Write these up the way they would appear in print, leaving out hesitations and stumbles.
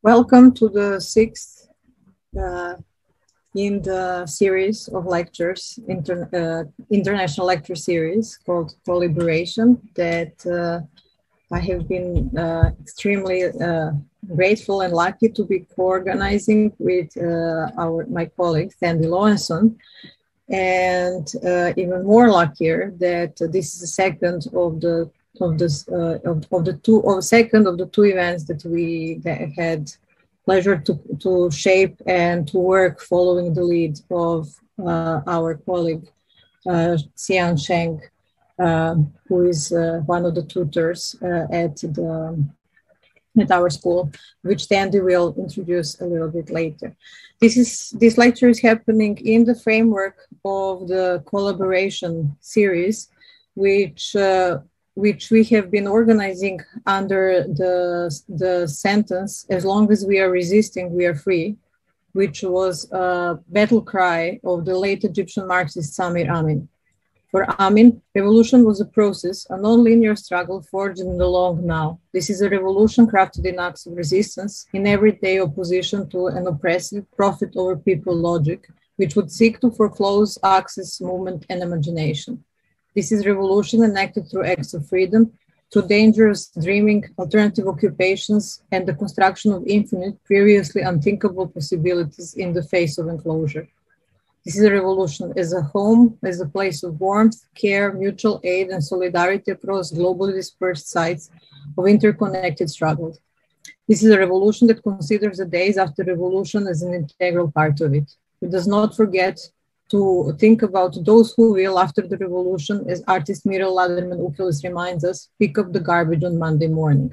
Welcome to the sixth in the series of lectures, international lecture series called Co-Liberation that I have been extremely grateful and lucky to be co-organizing with my colleague, Sandy Lowenson, and even more luckier that this is the second of the two events that we had pleasure to shape and to work following the lead of our colleague Cheng, who is one of the tutors at our school, which Sandy will introduce a little bit later. This lecture is happening in the framework of the collaboration series, which we have been organizing under the sentence, "As long as we are resisting, we are free," which was a battle cry of the late Egyptian Marxist Samir Amin. For Amin, revolution was a process, a non-linear struggle forged in the long now. This is a revolution crafted in acts of resistance, in everyday opposition to an oppressive profit over people logic, which would seek to foreclose access, movement, and imagination. This is revolution enacted through acts of freedom, through dangerous dreaming, alternative occupations, and the construction of infinite, previously unthinkable possibilities in the face of enclosure. This is a revolution as a home, as a place of warmth, care, mutual aid, and solidarity across globally dispersed sites of interconnected struggles. This is a revolution that considers the days after revolution as an integral part of it. It does not forget to think about those who will, after the revolution, as artist Mira Laderman-Ukelis reminds us, pick up the garbage on Monday morning.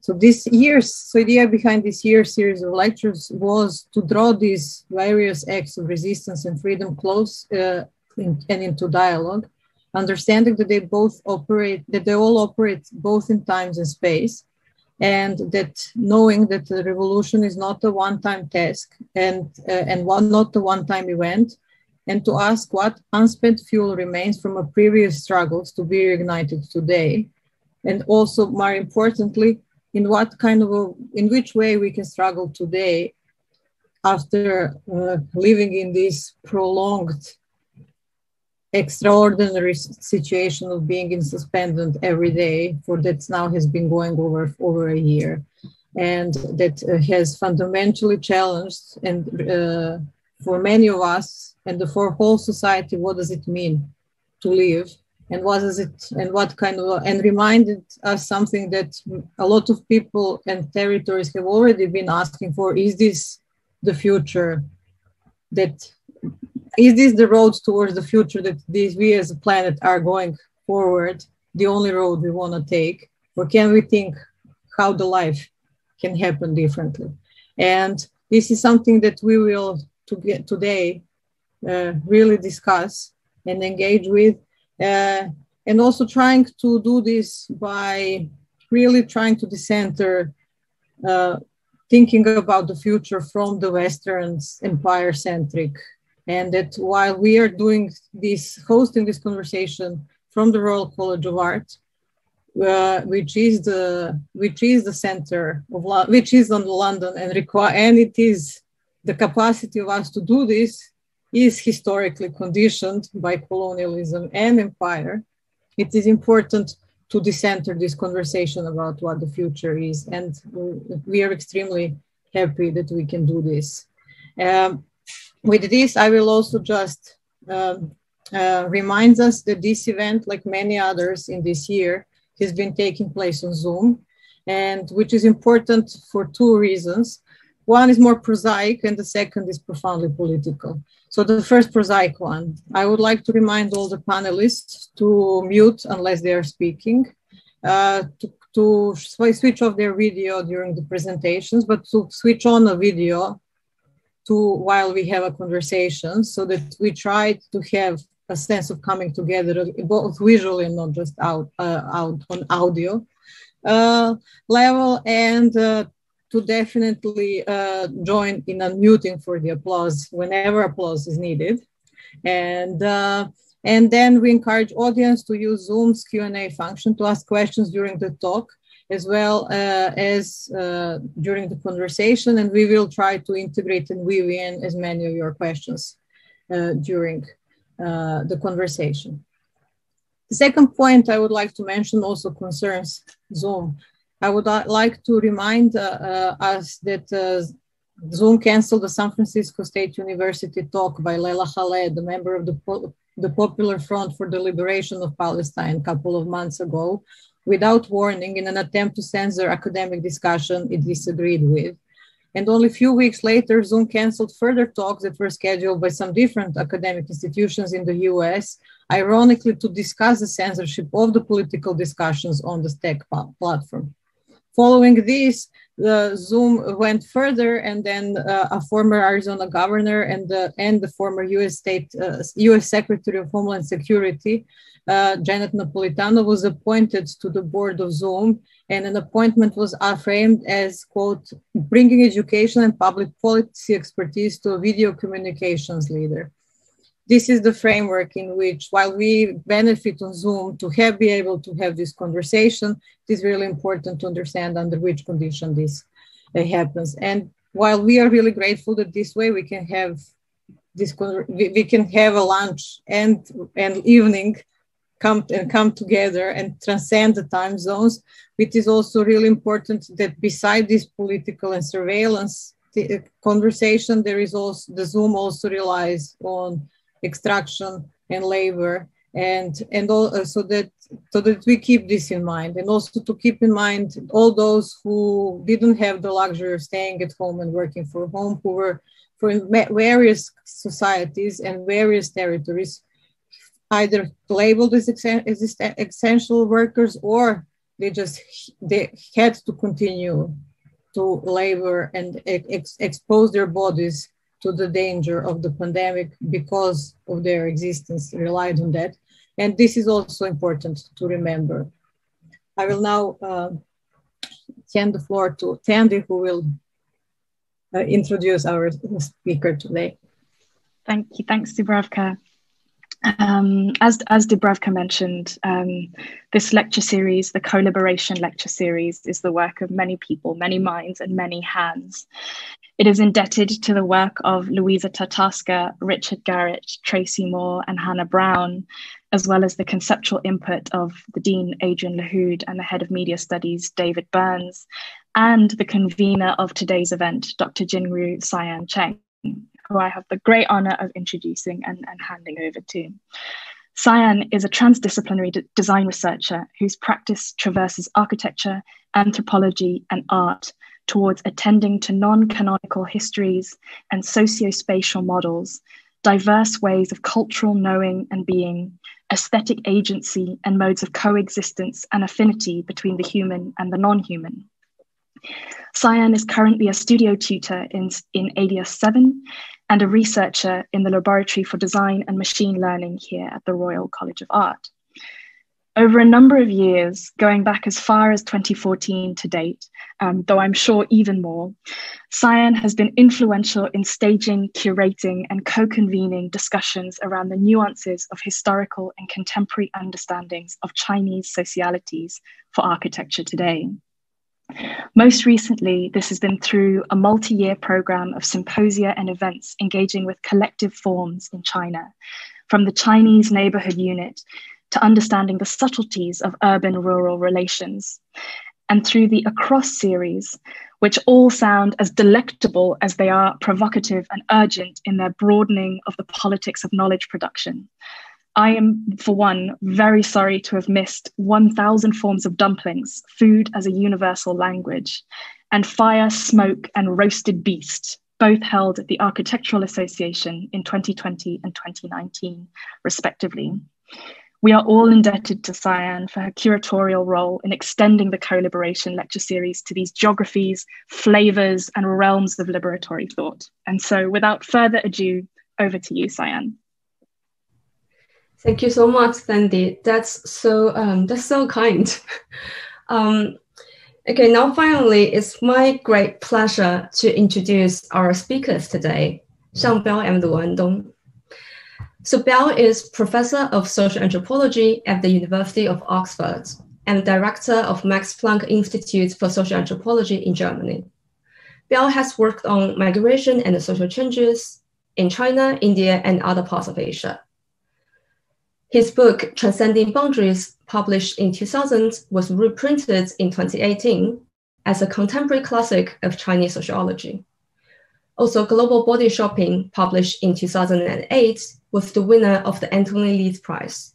So the idea behind this year's series of lectures was to draw these various acts of resistance and freedom close and into dialogue, understanding that they all operate both in times and space, and that knowing that the revolution is not a one-time task and not a one-time event, and to ask what unspent fuel remains from a previous struggles to be reignited today, and also more importantly, in which way we can struggle today after living in this prolonged, extraordinary situation of being in suspended every day that now has been going over a year, and that has fundamentally challenged and for many of us and for whole society, what does it mean to live, and and reminded us something that a lot of people and territories have already been asking for: is this the future is this the road towards the future that we as a planet are going forward, the only road we want to take? Or can we think how the life can happen differently? And this is something that we will today really discuss and engage with, and also trying to do this by really trying to decenter thinking about the future from the Western empire-centric. And that while we are hosting this conversation from the Royal College of Art, which is the center of which is on London, and it is the capacity of us to do this is historically conditioned by colonialism and empire. It is important to decenter this conversation about what the future is, and we are extremely happy that we can do this. With this, I will also just remind us that this event, like many others in this year, has been taking place on Zoom, and which is important for two reasons. One is more prosaic, and the second is profoundly political. So the first prosaic one, I would like to remind all the panelists to mute unless they are speaking, to switch off their video during the presentations, but to switch on a video while we have a conversation, so that we try to have a sense of coming together, both visually and not just out on audio level, and to definitely join in unmuting for the applause whenever applause is needed. And then we encourage audience to use Zoom's Q&A function to ask questions during the talk, as well as during the conversation, and we will try to integrate and weave in as many of your questions during the conversation. The second point I would like to mention also concerns Zoom. I would like to remind us that Zoom canceled the San Francisco State University talk by Leila Khaled, a member of the Popular Front for the Liberation of Palestine, a couple of months ago, without warning, in an attempt to censor academic discussion it disagreed with. And only a few weeks later, Zoom canceled further talks that were scheduled by some different academic institutions in the US, ironically to discuss the censorship of the political discussions on the tech platform. Following this, Zoom went further, and then a former Arizona governor and the former US Secretary of Homeland Security, Janet Napolitano, was appointed to the board of Zoom, and an appointment was framed as, quote, bringing education and public policy expertise to a video communications leader. This is the framework in which, while we benefit on Zoom to be able to have this conversation, it is really important to understand under which condition this happens. And while we are really grateful that this way we can have a lunch and evening come together and transcend the time zones, it is also really important that beside this political and surveillance conversation, there is also the Zoom also relies on extraction and labor, and so that we keep this in mind, and also to keep in mind all those who didn't have the luxury of staying at home and working from home, who were from various societies and various territories, either labeled as essential workers, or they had to continue to labor and expose their bodies to the danger of the pandemic because of their existence relied on that. And this is also important to remember. I will now hand the floor to Tandy, who will introduce our speaker today. Thank you. Thanks, Dubravka. As Dubravka mentioned, this lecture series, the Co-Liberation lecture series, is the work of many people, many minds, and many hands. It is indebted to the work of Louisa Tartaska, Richard Garrett, Tracy Moore, and Hannah Brown, as well as the conceptual input of the Dean Adrian Lahoud and the Head of Media Studies, David Burns, and the convener of today's event, Dr. Jingru Cheng, who I have the great honor of introducing and handing over to. Cyan is a transdisciplinary design researcher whose practice traverses architecture, anthropology, and art towards attending to non-canonical histories and socio-spatial models, diverse ways of cultural knowing and being, aesthetic agency, and modes of coexistence and affinity between the human and the non-human. Cyan is currently a studio tutor in ADS 7 and a researcher in the Laboratory for Design and Machine Learning here at the Royal College of Art. Over a number of years, going back as far as 2014 to date, though I'm sure even more, Cyan has been influential in staging, curating, and co-convening discussions around the nuances of historical and contemporary understandings of Chinese socialities for architecture today. Most recently, this has been through a multi-year program of symposia and events engaging with collective forms in China, from the Chinese neighborhood unit to understanding the subtleties of urban-rural relations, and through the Across series, which all sound as delectable as they are provocative and urgent in their broadening of the politics of knowledge production. I am, for one, very sorry to have missed 1,000 forms of dumplings, food as a universal language, and Fire, Smoke, and Roasted Beast, both held at the Architectural Association in 2020 and 2019, respectively. We are all indebted to Cyan for her curatorial role in extending the Co-Liberation lecture series to these geographies, flavors, and realms of liberatory thought. And so without further ado, over to you, Cyan. Thank you so much, Sandy. That's so kind. Okay, now finally, it's my great pleasure to introduce our speakers today,项飚x鲁安东. So Biao is Professor of Social Anthropology at the University of Oxford and director of Max Planck Institute for Social Anthropology in Germany. Biao has worked on migration and social changes in China, India, and other parts of Asia. His book, Transcending Boundaries, published in 2000, was reprinted in 2018 as a contemporary classic of Chinese sociology. Also, Global Body Shopping, published in 2008, was the winner of the Anthony Leeds Prize.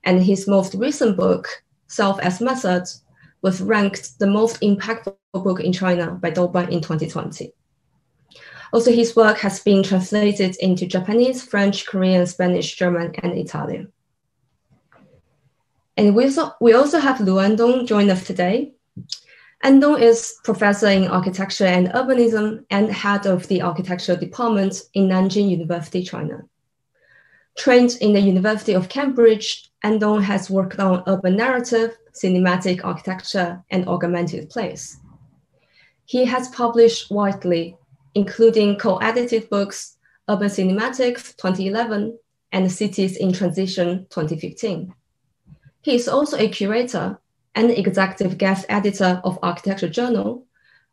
And his most recent book, Self as Method, was ranked the most impactful book in China by Douban in 2020. Also, his work has been translated into Japanese, French, Korean, Spanish, German, and Italian. And we also have Andong join us today. Andong is professor in architecture and urbanism and head of the architecture department in Nanjing University, China. Trained in the University of Cambridge, Andong has worked on urban narrative, cinematic architecture, and augmented place. He has published widely, including co-edited books, Urban Cinematics 2011 and Cities in Transition 2015. He is also a curator and executive guest editor of Architecture Journal,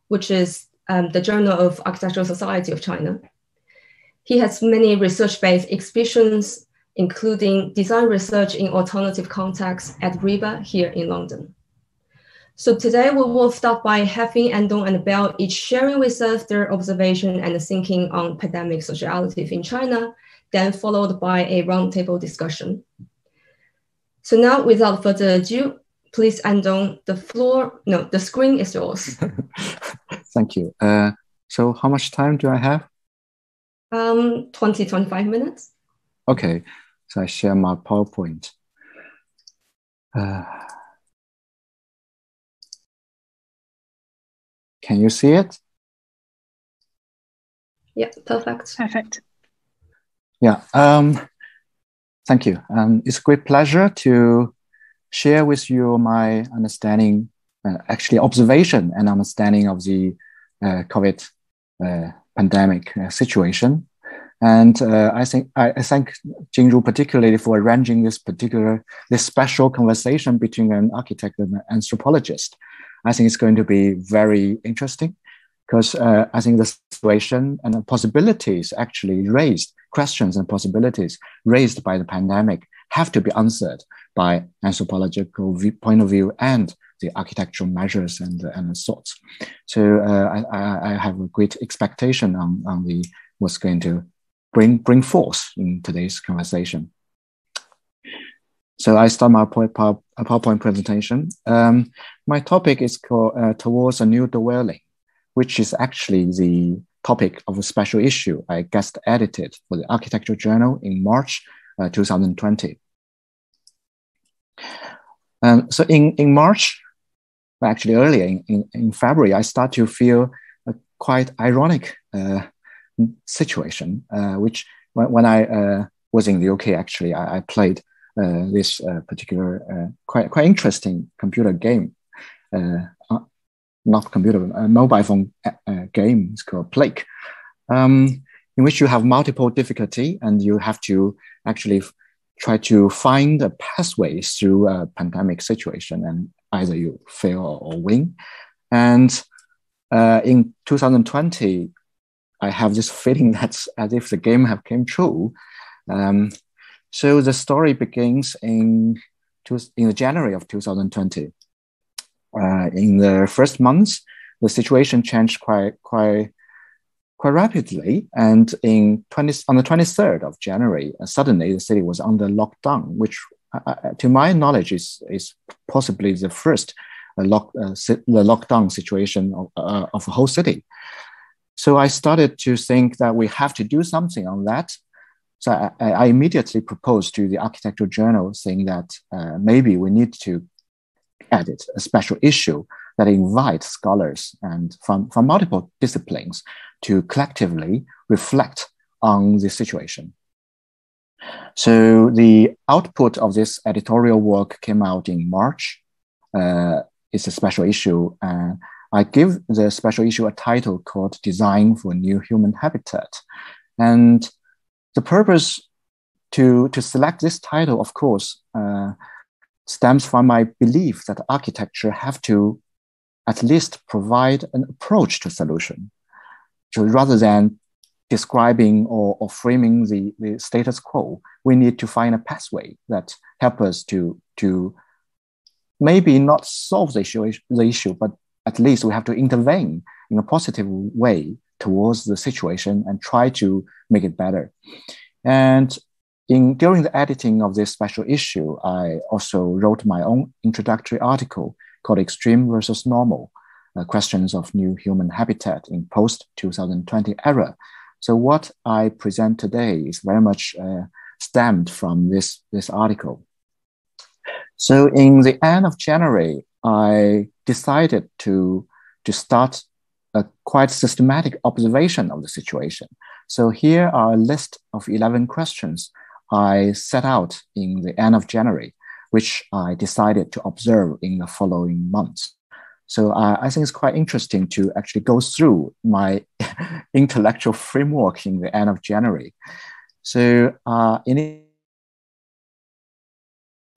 which is the journal of Architectural Society of China. He has many research-based exhibitions, including design research in alternative contexts at RIBA here in London. So today we will start by having Andong and Biao each sharing with us their observation and thinking on pandemic socialities in China, then followed by a roundtable discussion. So now, without further ado, please, Andong, the screen is yours. Thank you. So how much time do I have? 25 minutes. Okay, so I share my PowerPoint. Can you see it? Yeah, perfect. Perfect. Yeah, thank you. It's a great pleasure to share with you my understanding, actually observation and understanding of the COVID pandemic situation. And I thank Jingru particularly for arranging this special conversation between an architect and an anthropologist. I think it's going to be very interesting because I think the situation and the possibilities actually raised, questions and possibilities raised by the pandemic have to be answered by anthropological point of view and the architectural measures and thoughts. So I have a great expectation on what's going to bring forth in today's conversation. So I start my PowerPoint presentation. My topic is called Towards a New Dwelling, which is actually the topic of a special issue I guest edited for the Architecture Journal in March 2020. So in March, actually earlier in February, I start to feel a quite ironic situation, which when I was in the UK, actually, I played this particular quite interesting computer game, not computer, a mobile phone game. It's called Plague, in which you have multiple difficulty and you have to actually try to find a pathway through a pandemic situation, and either you fail or win. And in 2020, I have this feeling that's as if the game have came true. So the story begins in January of 2020. In the first months, the situation changed quite rapidly, and on the 23rd of January, suddenly the city was under lockdown, which, to my knowledge, is possibly the first lockdown situation of a whole city. So I started to think that we have to do something on that. So I immediately proposed to the Architecture Journal, saying that maybe we need to edit a special issue that invites scholars and from multiple disciplines to collectively reflect on the situation. So the output of this editorial work came out in March. It's a special issue. I give the special issue a title called Design for New Human Habitat. And the purpose to select this title, of course, stems from my belief that architecture have to at least provide an approach to solution. So rather than describing or framing the status quo, we need to find a pathway that help us to maybe not solve the issue, but at least we have to intervene in a positive way towards the situation and try to make it better. And during the editing of this special issue, I also wrote my own introductory article called Extreme versus Normal, Questions of New Human Habitat in Post-2020 Era. So what I present today is very much stemmed from this article. So in the end of January, I decided to start a quite systematic observation of the situation. So here are a list of 11 questions I set out in the end of January, which I decided to observe in the following months. So I think it's quite interesting to actually go through my intellectual framework in the end of January. So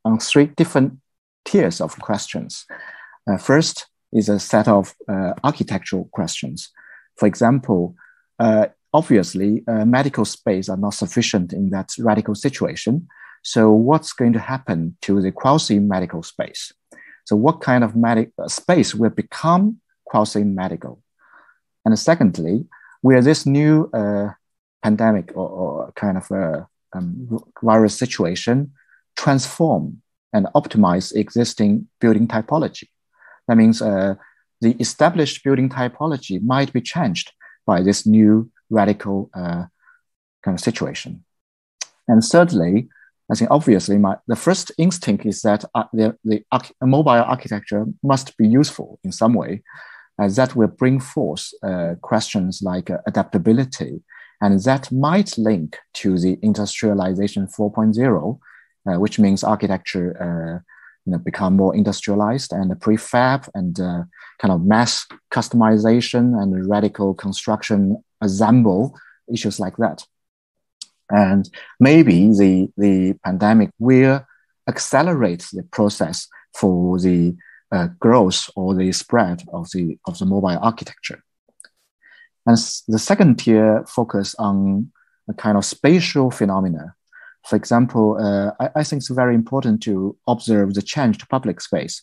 on 3 different tiers of questions. First is a set of architectural questions. For example, obviously, medical space are not sufficient in that radical situation. So what's going to happen to the quasi-medical space? So what kind of space will become quasi-medical? And secondly, will this new pandemic or kind of virus situation transform and optimize existing building typology? That means the established building typology might be changed by this new radical kind of situation. And thirdly, I think obviously the first instinct is that the mobile architecture must be useful in some way, as that will bring forth questions like adaptability, and that might link to the industrialization 4.0, which means architecture become more industrialized and prefab and kind of mass customization and radical construction assemble, issues like that. And maybe the pandemic will accelerate the process for the growth or the spread of the mobile architecture. And the second tier focus on a kind of spatial phenomena. For example, I think it's very important to observe the change to public space,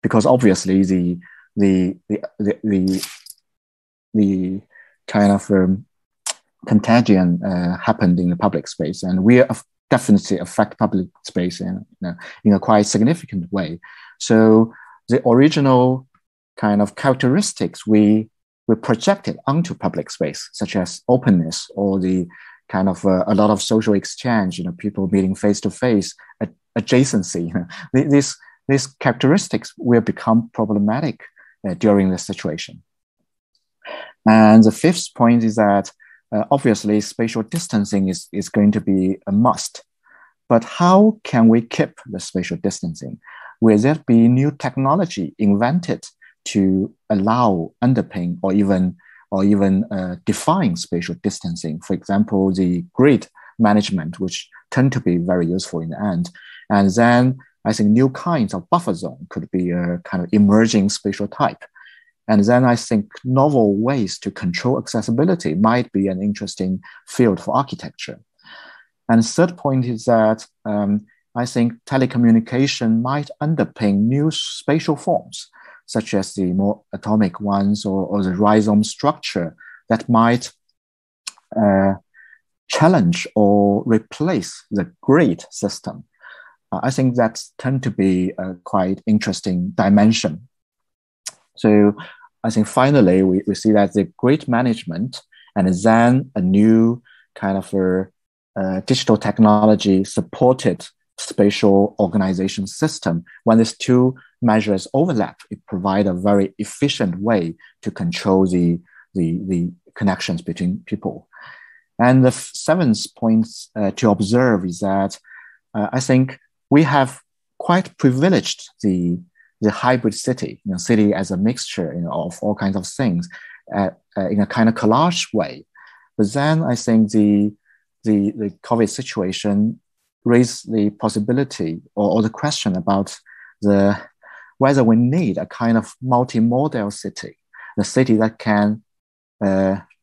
because obviously the kind of contagion happened in the public space, and we definitely affect public space in a quite significant way. So the original kind of characteristics we projected onto public space, such as openness or the kind of a lot of social exchange, people meeting face to face, adjacency. These characteristics will become problematic during this situation. And the fifth point is that obviously spatial distancing is going to be a must. But how can we keep the spatial distancing? Will there be new technology invented to allow, underpin, or even define spatial distancing? For example, the grid management, which tend to be very useful in the end. And then I think new kinds of buffer zone could be a kind of emerging spatial type. And then I think novel ways to control accessibility might be an interesting field for architecture. And third point is that I think telecommunication might underpin new spatial forms, such as the more atomic ones or the rhizome structure that might challenge or replace the grid system. I think that tend to be a quite interesting dimension. So I think finally we see that the grid management and then a new kind of digital technology supported spatial organization system, when these two measures overlap, it provides a very efficient way to control the connections between people. And the seventh point to observe is that I think we have quite privileged the hybrid city, city as a mixture of all kinds of things in a kind of collage way. But then I think the COVID situation raise the possibility or the question about whether we need a kind of multimodal city, the city that can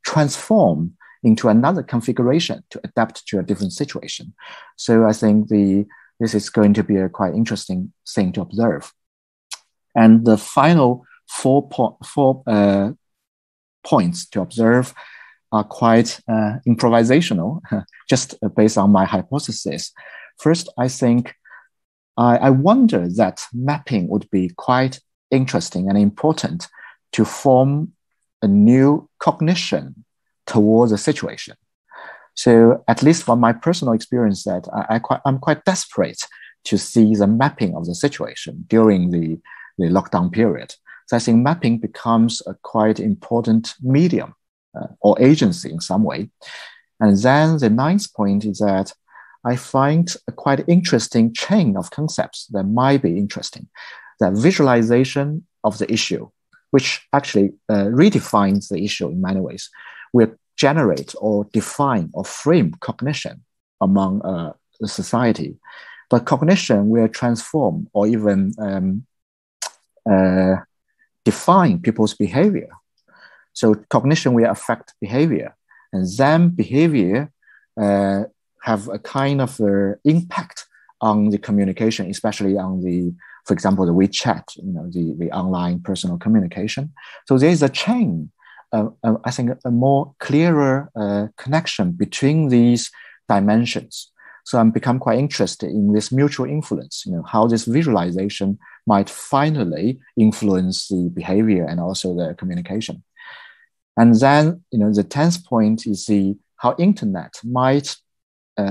transform into another configuration to adapt to a different situation. So I think this is going to be a quite interesting thing to observe. And the final four points to observe are quite improvisational, just based on my hypothesis. First, I think I wonder that mapping would be quite interesting and important to form a new cognition towards a situation. So at least from my personal experience, that I'm quite desperate to see the mapping of the situation during the lockdown period. So I think mapping becomes a quite important medium or agency in some way. And then the ninth point is that I find a quite interesting chain of concepts that might be interesting. The visualization of the issue, which actually redefines the issue in many ways, will generate or define or frame cognition among the society. But cognition will transform or even define people's behavior. So cognition will affect behavior, and then behavior have a kind of impact on the communication, especially on for example, the WeChat, the online personal communication. So there is a chain, I think a more clearer connection between these dimensions. So I'm become quite interested in this mutual influence, how this visualization might finally influence the behavior and also the communication. And then, the 10th point is how internet might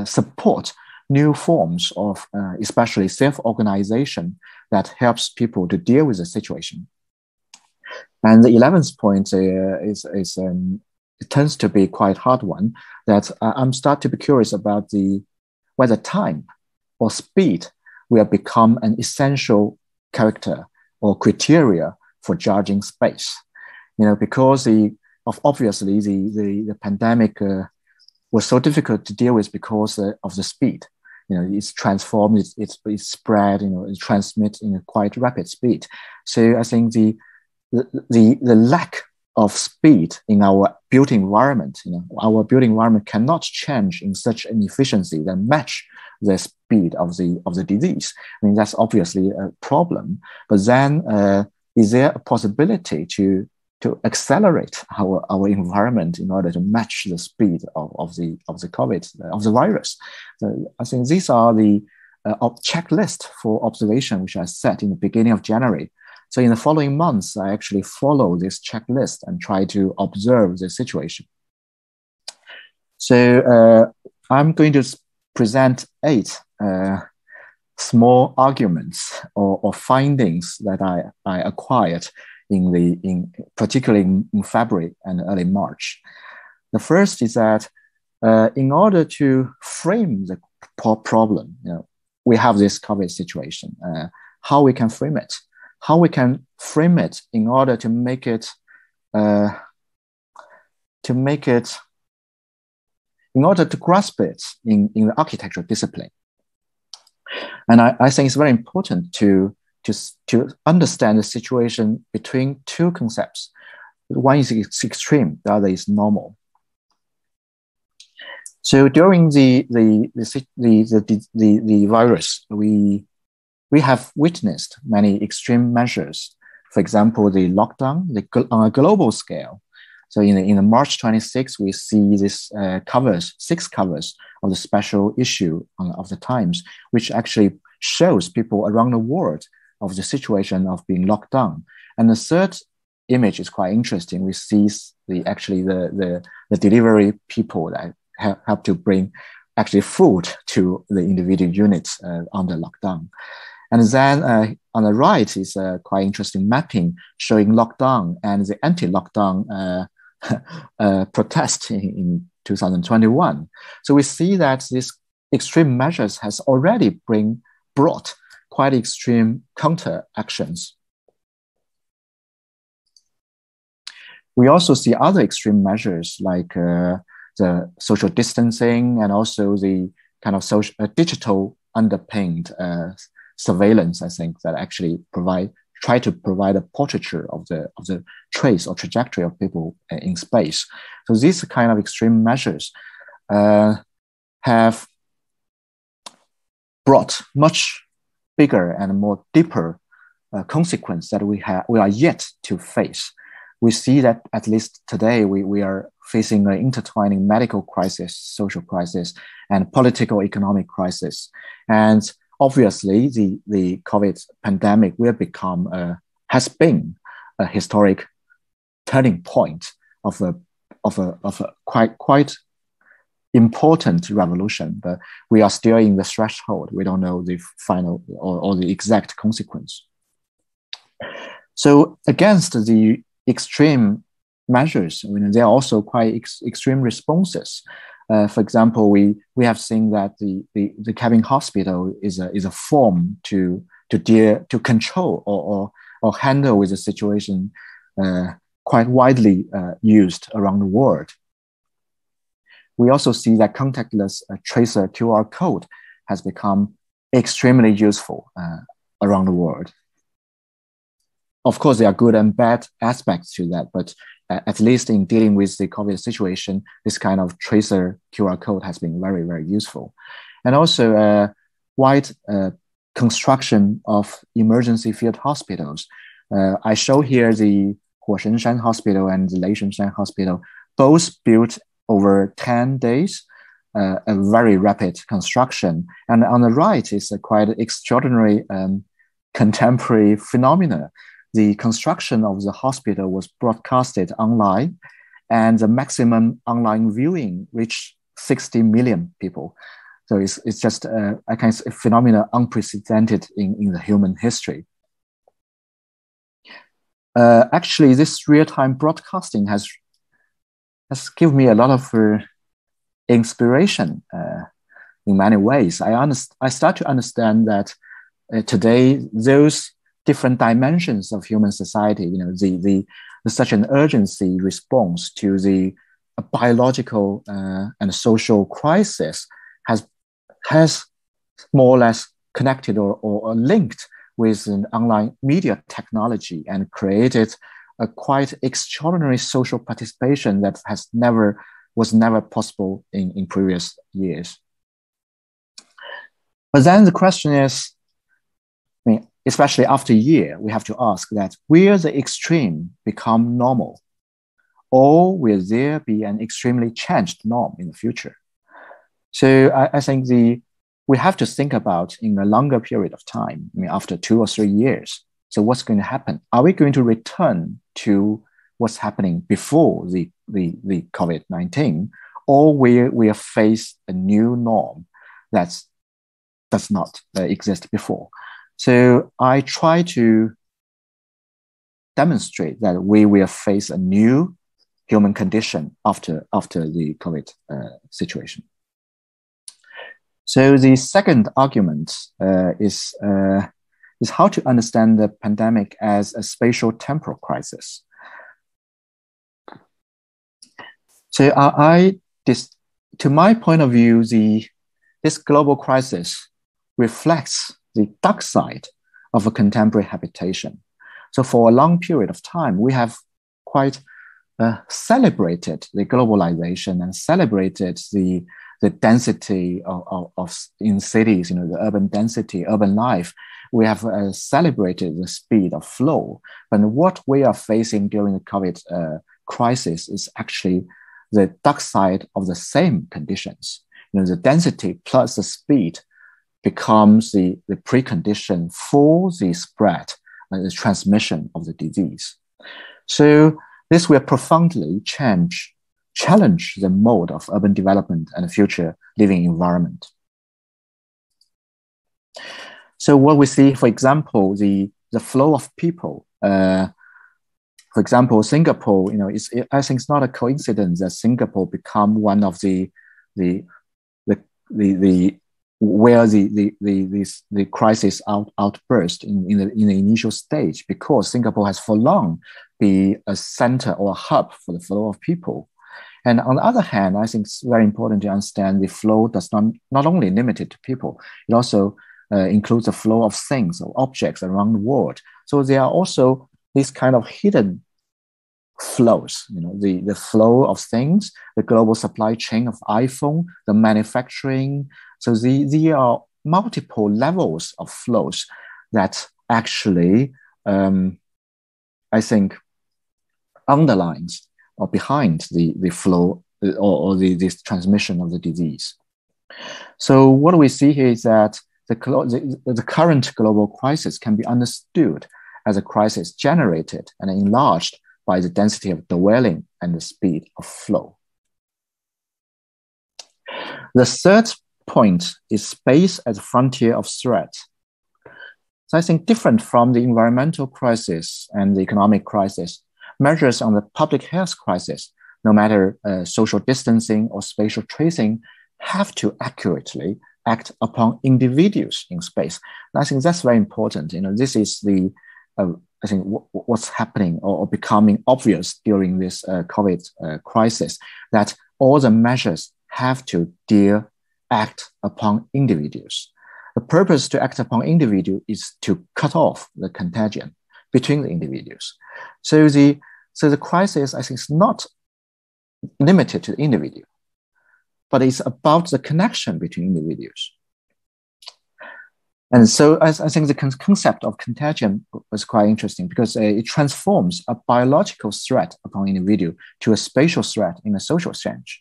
support new forms of especially self-organization that helps people to deal with the situation. And the 11th point it tends to be quite hard one, that I'm start to be curious about whether time or speed will become an essential character or criteria for judging space. Because obviously the pandemic was so difficult to deal with because of the speed. It's transformed, it's spread, it transmits in a quite rapid speed. So I think the lack of speed in our built environment, our built environment cannot change in such an efficiency that match the speed of the disease. I mean, that's obviously a problem. But then, is there a possibility to accelerate our environment in order to match the speed of the COVID, of the virus? So I think these are the checklist for observation, which I set in the beginning of January. So in the following months, I actually follow this checklist and try to observe the situation. So I'm going to present 8 small arguments or findings that I acquired particularly in February and early March. The first is that in order to frame the problem, we have this COVID situation, how we can frame it. How we can frame it in order to make it, in order to grasp it in the architectural discipline. And I think it's very important to understand the situation between two concepts. One is extreme, the other is normal. So during the virus, we have witnessed many extreme measures. For example, the lockdown on a global scale. So in the March 26, we see this 6 covers of the special issue of the Times, which actually shows people around the world of the situation of being locked down. And the third image is quite interesting. We see the delivery people that have to bring actually food to the individual units under lockdown. And then on the right is a quite interesting mapping showing lockdown and the anti-lockdown protest in 2021. So we see that these extreme measures has already brought quite extreme counter actions. We also see other extreme measures like the social distancing and also the kind of social, digital underpinned surveillance, I think, that actually try to provide a portraiture of the trace or trajectory of people in space. So these kind of extreme measures have brought much bigger and more deeper consequence that we are yet to face. We see that at least today we are facing an intertwining medical crisis, social crisis, and political economic crisis. And obviously, the COVID pandemic has been a historic turning point of a quite important revolution, but we are still in the threshold. We don't know the final or the exact consequence. So against the extreme measures, there are also quite extreme responses. For example, we have seen that the cabin hospital is a form to control or handle with the situation quite widely used around the world. We also see that contactless tracer QR code has become extremely useful around the world. Of course, there are good and bad aspects to that, but at least in dealing with the COVID situation, this kind of tracer QR code has been very, very useful. And also wide construction of emergency field hospitals. I show here the Huoshenshan Hospital and the Leishanshan Hospital, both built over 10 days, a very rapid construction. And on the right is a quite extraordinary contemporary phenomena. The construction of the hospital was broadcasted online, and the maximum online viewing reached 60 million people. So it's just a kind of phenomenon unprecedented in the human history. Actually, this real-time broadcasting has given me a lot of inspiration in many ways. I start to understand that today those different dimensions of human society, the such an urgency response to the biological and social crisis has more or less connected or linked with an online media technology and created a quite extraordinary social participation that was never possible in previous years. But then the question is, especially after a year, we have to ask that will the extreme become normal, or will there be an extremely changed norm in the future? So I think we have to think about in a longer period of time, after 2 or 3 years. So what's going to happen? Are we going to return to what's happening before the COVID-19, or we face a new norm that does not exist before? So I try to demonstrate that we will face a new human condition after the COVID situation. So the second argument is how to understand the pandemic as a spatial temporal crisis. So to my point of view, this global crisis reflects the dark side of a contemporary habitation. So for a long period of time, we have quite celebrated the globalization and celebrated the density of in cities, the urban density, urban life. We have celebrated the speed of flow. But what we are facing during the COVID crisis is actually the dark side of the same conditions. The density plus the speed becomes the precondition for the spread and the transmission of the disease. So this will profoundly challenge the mode of urban development and future living environment. So what we see, for example, the flow of people. For example, Singapore, I think it's not a coincidence that Singapore become one of where the crisis outburst in the initial stage, because Singapore has for long been a center or a hub for the flow of people. And on the other hand, I think it's very important to understand the flow does not only limited to people, it also includes the flow of things or objects around the world. So there are also these kind of hidden flows, the flow of things, the global supply chain of iPhone, the manufacturing. So there are multiple levels of flows that actually, I think, underlines or behind the flow or this transmission of the disease. So what we see here is that the current global crisis can be understood as a crisis generated and enlarged by the density of dwelling and the speed of flow. The third point is space as a frontier of threat. So I think different from the environmental crisis and the economic crisis, measures on the public health crisis, no matter social distancing or spatial tracing, have to accurately act upon individuals in space. And I think that's very important. This is I think what's happening or becoming obvious during this COVID crisis, that all the measures have to act upon individuals. The purpose to act upon individual is to cut off the contagion between the individuals. So the crisis, I think, is not limited to the individual, but it's about the connection between individuals. And so I think the concept of contagion was quite interesting because it transforms a biological threat upon individual to a spatial threat in a social sense.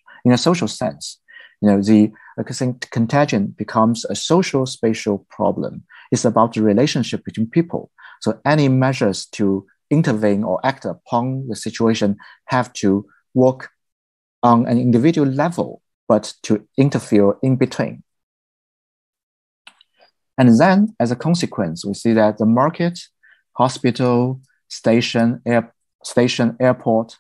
I think contagion becomes a social spatial problem. It's about the relationship between people. So any measures to intervene or act upon the situation have to work on an individual level, but to interfere in between. And then, as a consequence, we see that the market, hospital, station, airport,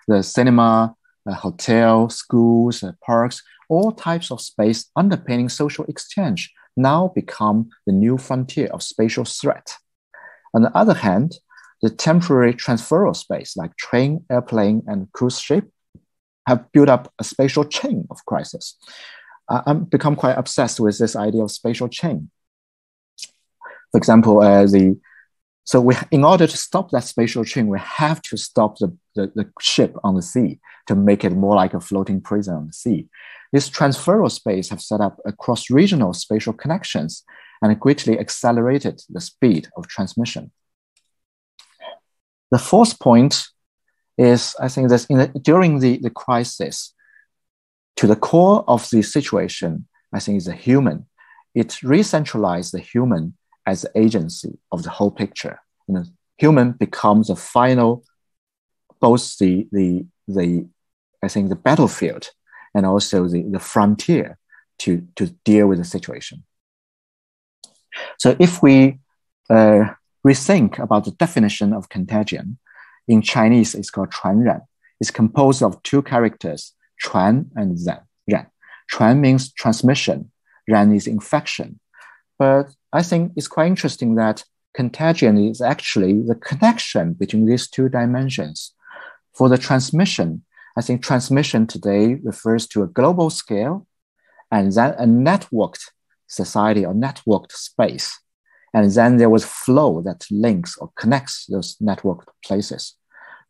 the cinema, hotel, schools, parks, all types of space underpinning social exchange now become the new frontier of spatial threat. On the other hand, the temporary transferal space like train, airplane, and cruise ship have built up a spatial chain of crisis. I've become quite obsessed with this idea of spatial chain. For example, in order to stop that spatial chain, we have to stop the ship on the sea to make it more like a floating prison on the sea. This transferal space have set up across regional spatial connections and greatly accelerated the speed of transmission. The fourth point is, I think, that during the crisis, to the core of the situation, I think, is the human. It re-centralized the human as the agency of the whole picture. Human becomes the final, both the battlefield and also the frontier to deal with the situation. So if we rethink about the definition of contagion, in Chinese it's called 传染. It's composed of two characters, 传 and 染. 传 means transmission, 染 is infection. But I think it's quite interesting that contagion is actually the connection between these two dimensions. For the transmission, I think transmission today refers to a global scale and then a networked society or networked space. And then there was flow that links or connects those networked places.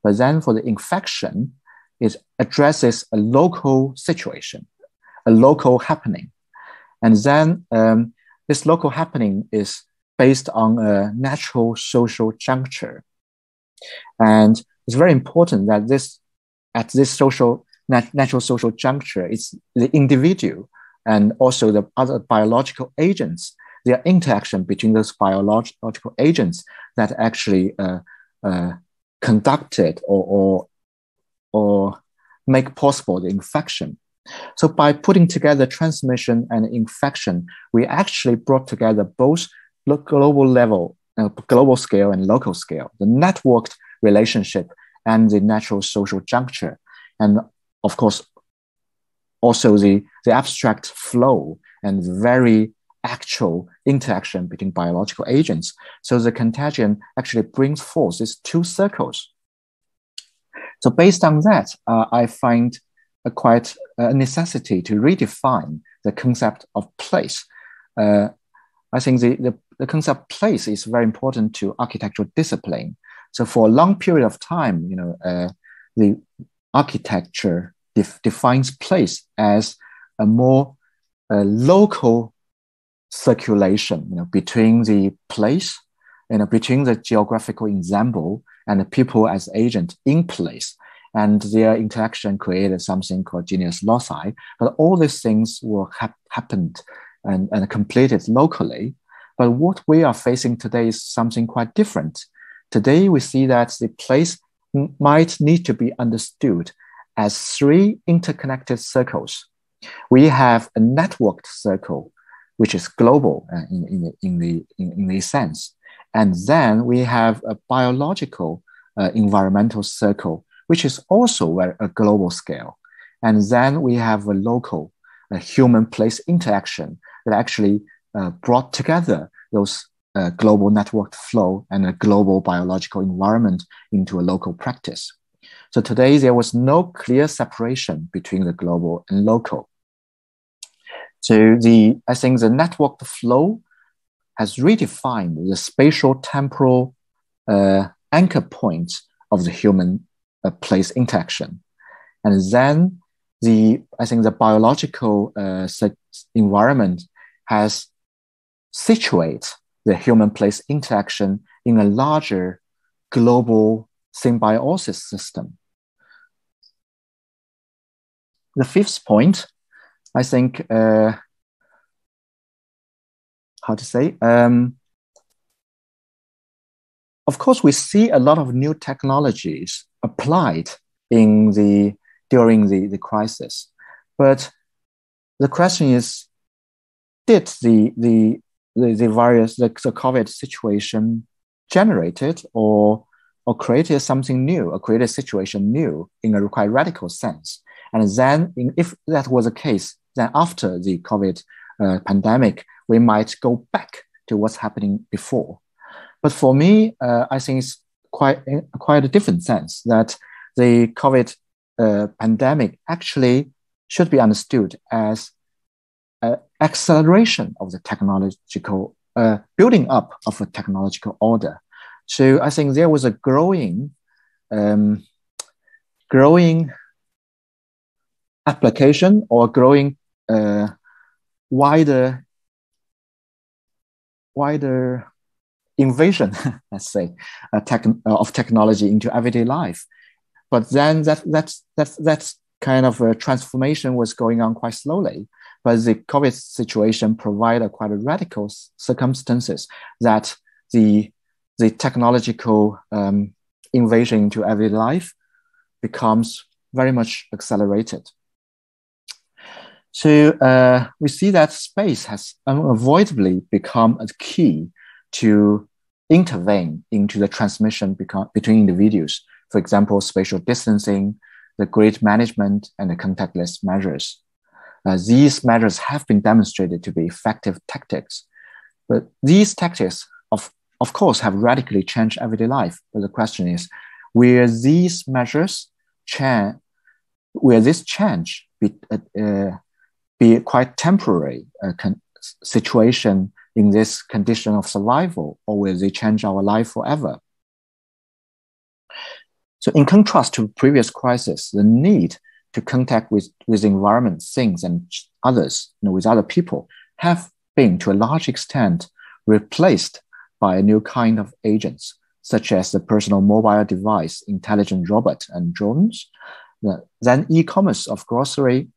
But then for the infection, it addresses a local situation, a local happening. And then this local happening is based on a natural social juncture. And it's very important that at this natural social juncture, it's the individual and also the other biological agents, their interaction between those biological agents that actually conducted or make possible the infection. So by putting together transmission and infection, we actually brought together both global level, global scale and local scale, the networked relationship and the natural social juncture. And of course, also the abstract flow and very actual interaction between biological agents. So the contagion actually brings forth these two circles. So based on that, I find quite a necessity to redefine the concept of place. I think the concept place is very important to architectural discipline. So for a long period of time, the architecture defines place as a more local circulation, between the place, between the geographical ensemble and the people as agent in place. And their interaction created something called genius loci. But all these things were happened and completed locally. But what we are facing today is something quite different. Today, we see that the place might need to be understood as three interconnected circles. We have a networked circle, which is global in the sense. And then we have a biological environmental circle, which is also a global scale. And then we have a local human-place interaction that actually brought together those global networked flow and a global biological environment into a local practice. So today there was no clear separation between the global and local. So I think the networked flow has redefined the spatial temporal anchor points of the human place interaction. And then I think the biological environment has situated the human-place interaction in a larger global symbiosis system. The fifth point, I think, of course, we see a lot of new technologies applied during the crisis, but the question is, did the COVID situation generated or created something new, or created a situation new in a quite radical sense? And then, if that was the case, then after the COVID pandemic, we might go back to what's happening before. But for me, I think it's quite a different sense that the COVID pandemic actually should be understood as acceleration of the technological, building up of a technological order. So I think there was a growing application or growing wider invasion, let's say, of technology into everyday life. But then that kind of a transformation was going on quite slowly. But the COVID situation provided quite a radical circumstances that the technological invasion into everyday life becomes very much accelerated. So we see that space has unavoidably become a key to intervene into the transmission between individuals. For example, spatial distancing, the grid management, and the contactless measures. These measures have been demonstrated to be effective tactics. But these tactics, of course, have radically changed everyday life. But the question is, will these measures will this change be quite temporary situation in this condition of survival, or will they change our life forever? So in contrast to previous crises, the need to contact with environment, things, and others, with other people, have been to a large extent replaced by a new kind of agents, such as the personal mobile device, intelligent robot, and drones. Then e-commerce of grocery,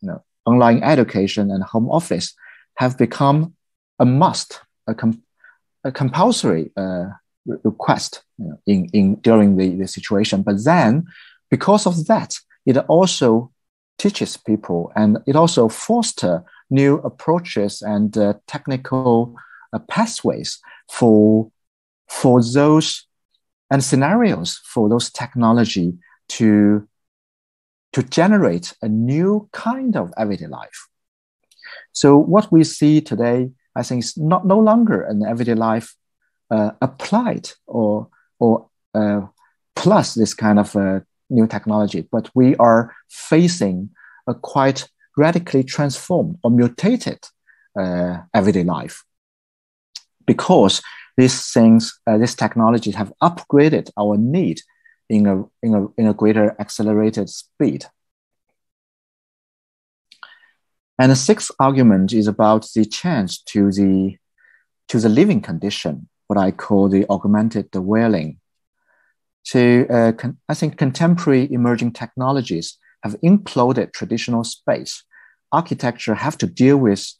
online education, and home office have become a must, a compulsory request during the situation. But then, because of that, it also teaches people, and it also fosters new approaches and technical pathways for those and scenarios for those technology to generate a new kind of everyday life. So what we see today, I think, is no longer an everyday life applied or plus this kind of new technology, but we are facing a quite radically transformed or mutated everyday life, because these things, these technologies have upgraded our need in a greater accelerated speed. And the sixth argument is about the change to the living condition, what I call the augmented dwelling. So I think contemporary emerging technologies have imploded traditional space. Architecture have to deal with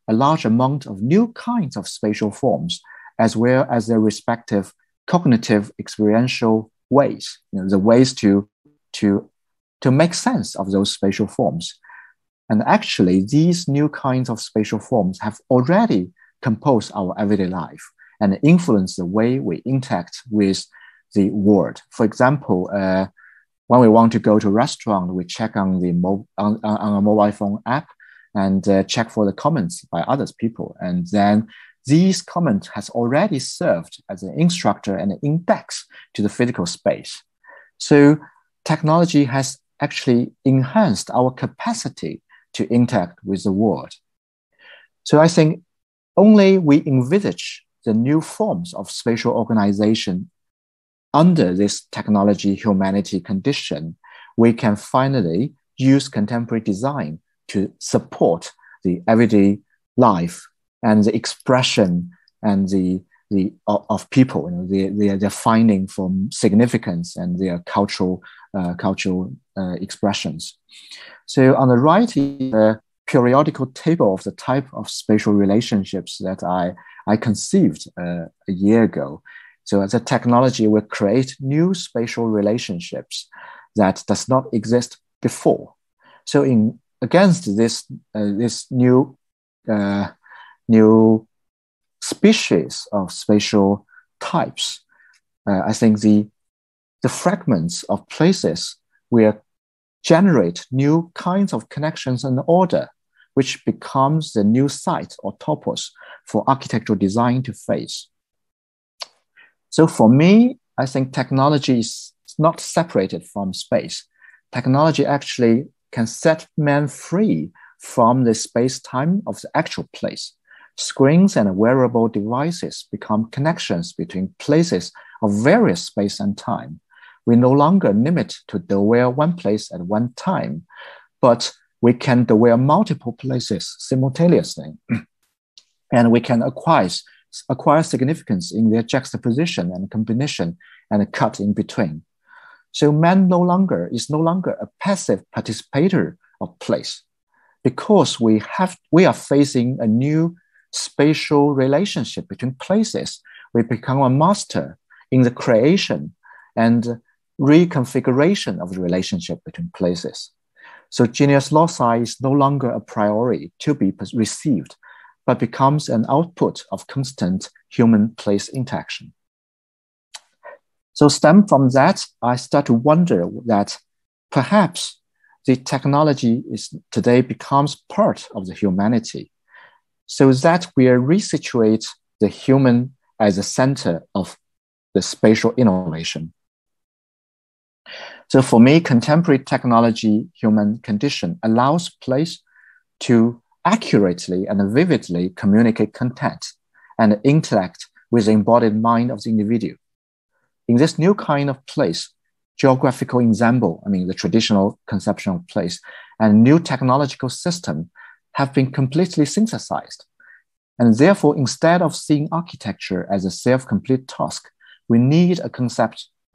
a large amount of new kinds of spatial forms, as well as their respective cognitive experiential ways, the ways to make sense of those spatial forms. And actually, these new kinds of spatial forms have already composed our everyday life and influence the way we interact with the world. For example, when we want to go to a restaurant, we check on on a mobile phone app and check for the comments by other people. And then these comments has already served as an instructor and an index to the physical space. So technology has actually enhanced our capacity to interact with the world. So I think only we envisage the new forms of spatial organization under this technology humanity condition, we can finally use contemporary design to support the everyday life and the expression and of people, their finding from significance and their cultural expressions. So on the right is a periodical table of the type of spatial relationships that I conceived a year ago. So as a technology will create new spatial relationships that does not exist before. So against this new species of spatial types, I think the fragments of places will generate new kinds of connections and order, which becomes the new site or topos for architectural design to face. So for me, I think technology is not separated from space. Technology actually can set man free from the space-time of the actual place. Screens and wearable devices become connections between places of various space and time. We no longer limit to dwell one place at one time, but we can dwell multiple places simultaneously. And we can acquire significance in their juxtaposition and combination and a cut in between. So man is no longer a passive participator of place, because we are facing a new spatial relationship between places. We become a master in the creation and reconfiguration of the relationship between places. So genius loci is no longer a priori to be received, but becomes an output of constant human-place interaction. So stem from that, I start to wonder that perhaps the technology today becomes part of the humanity, so that we resituate the human as the center of the spatial innovation. So for me, contemporary technology, human condition allows place to accurately and vividly communicate content and interact with the embodied mind of the individual. In this new kind of place, geographical ensemble, the traditional conception of place, and new technological system have been completely synthesized. And therefore, instead of seeing architecture as a self-complete task, we need a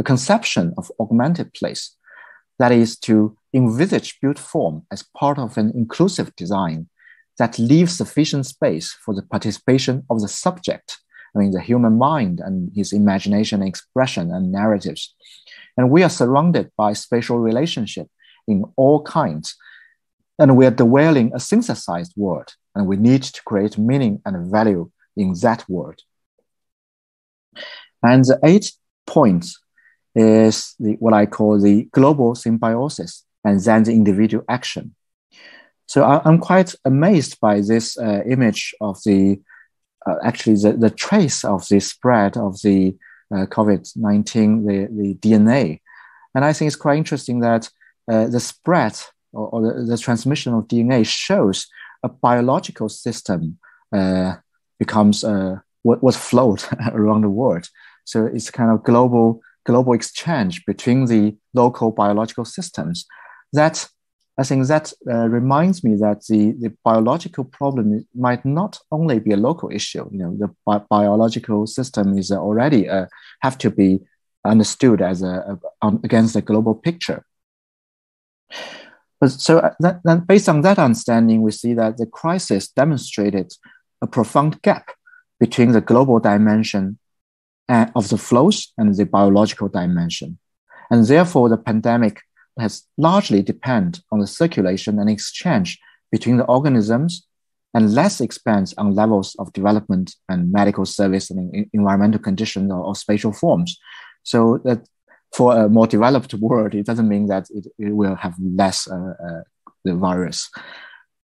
conception of augmented place, that is to envisage built form as part of an inclusive design that leaves sufficient space for the participation of the subject, the human mind and his imagination, expression, and narratives. And we are surrounded by spatial relationship in all kinds, and we are dwelling a synthesized world, and we need to create meaning and value in that world. And the 8th point is what I call the global symbiosis, and then the individual action. So I'm quite amazed by this image of the trace of the spread of the COVID-19, the DNA. And I think it's quite interesting that the spread or the transmission of DNA shows a biological system becomes was flowed around the world. So it's kind of global exchange between the local biological systems. That I think that reminds me that the biological problem might not only be a local issue. The biological system is already have to be understood as against the global picture. But so then based on that understanding, we see that the crisis demonstrated a profound gap between the global dimension of the flows and the biological dimension. And therefore, the pandemic has largely depended on the circulation and exchange between the organisms and less expands on levels of development and medical service and environmental conditions or spatial forms. So that for a more developed world, it doesn't mean that it will have less the virus.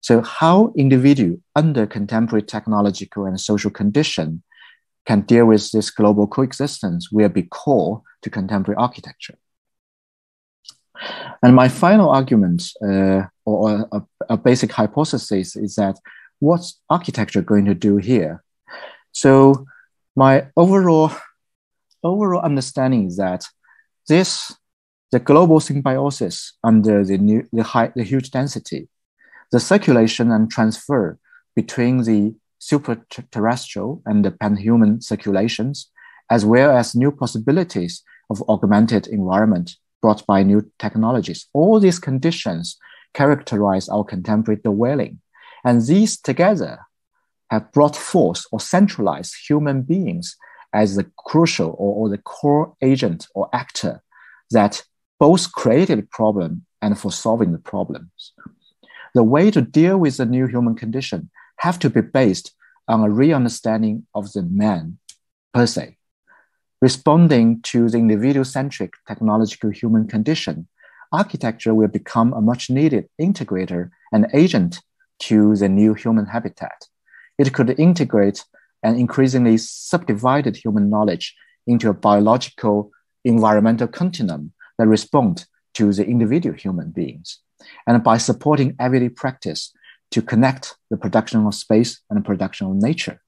So how individual under contemporary technological and social condition can deal with this global coexistence will be core to contemporary architecture. And my final argument or a basic hypothesis is that what's architecture going to do here? So my overall understanding is that the global symbiosis under the huge density, the circulation and transfer between the super-terrestrial and the pan-human circulations, as well as new possibilities of augmented environment brought by new technologies. All these conditions characterize our contemporary dwelling. And these together have brought forth or centralized human beings as the crucial or the core agent or actor that both created the problem and for solving the problems. The way to deal with the new human condition have to be based on a re-understanding of the man per se. Responding to the individual-centric technological human condition, architecture will become a much-needed integrator and agent to the new human habitat. It could integrate an increasingly subdivided human knowledge into a biological environmental continuum that respond to the individual human beings. And by supporting everyday practice to connect the production of space and the production of nature.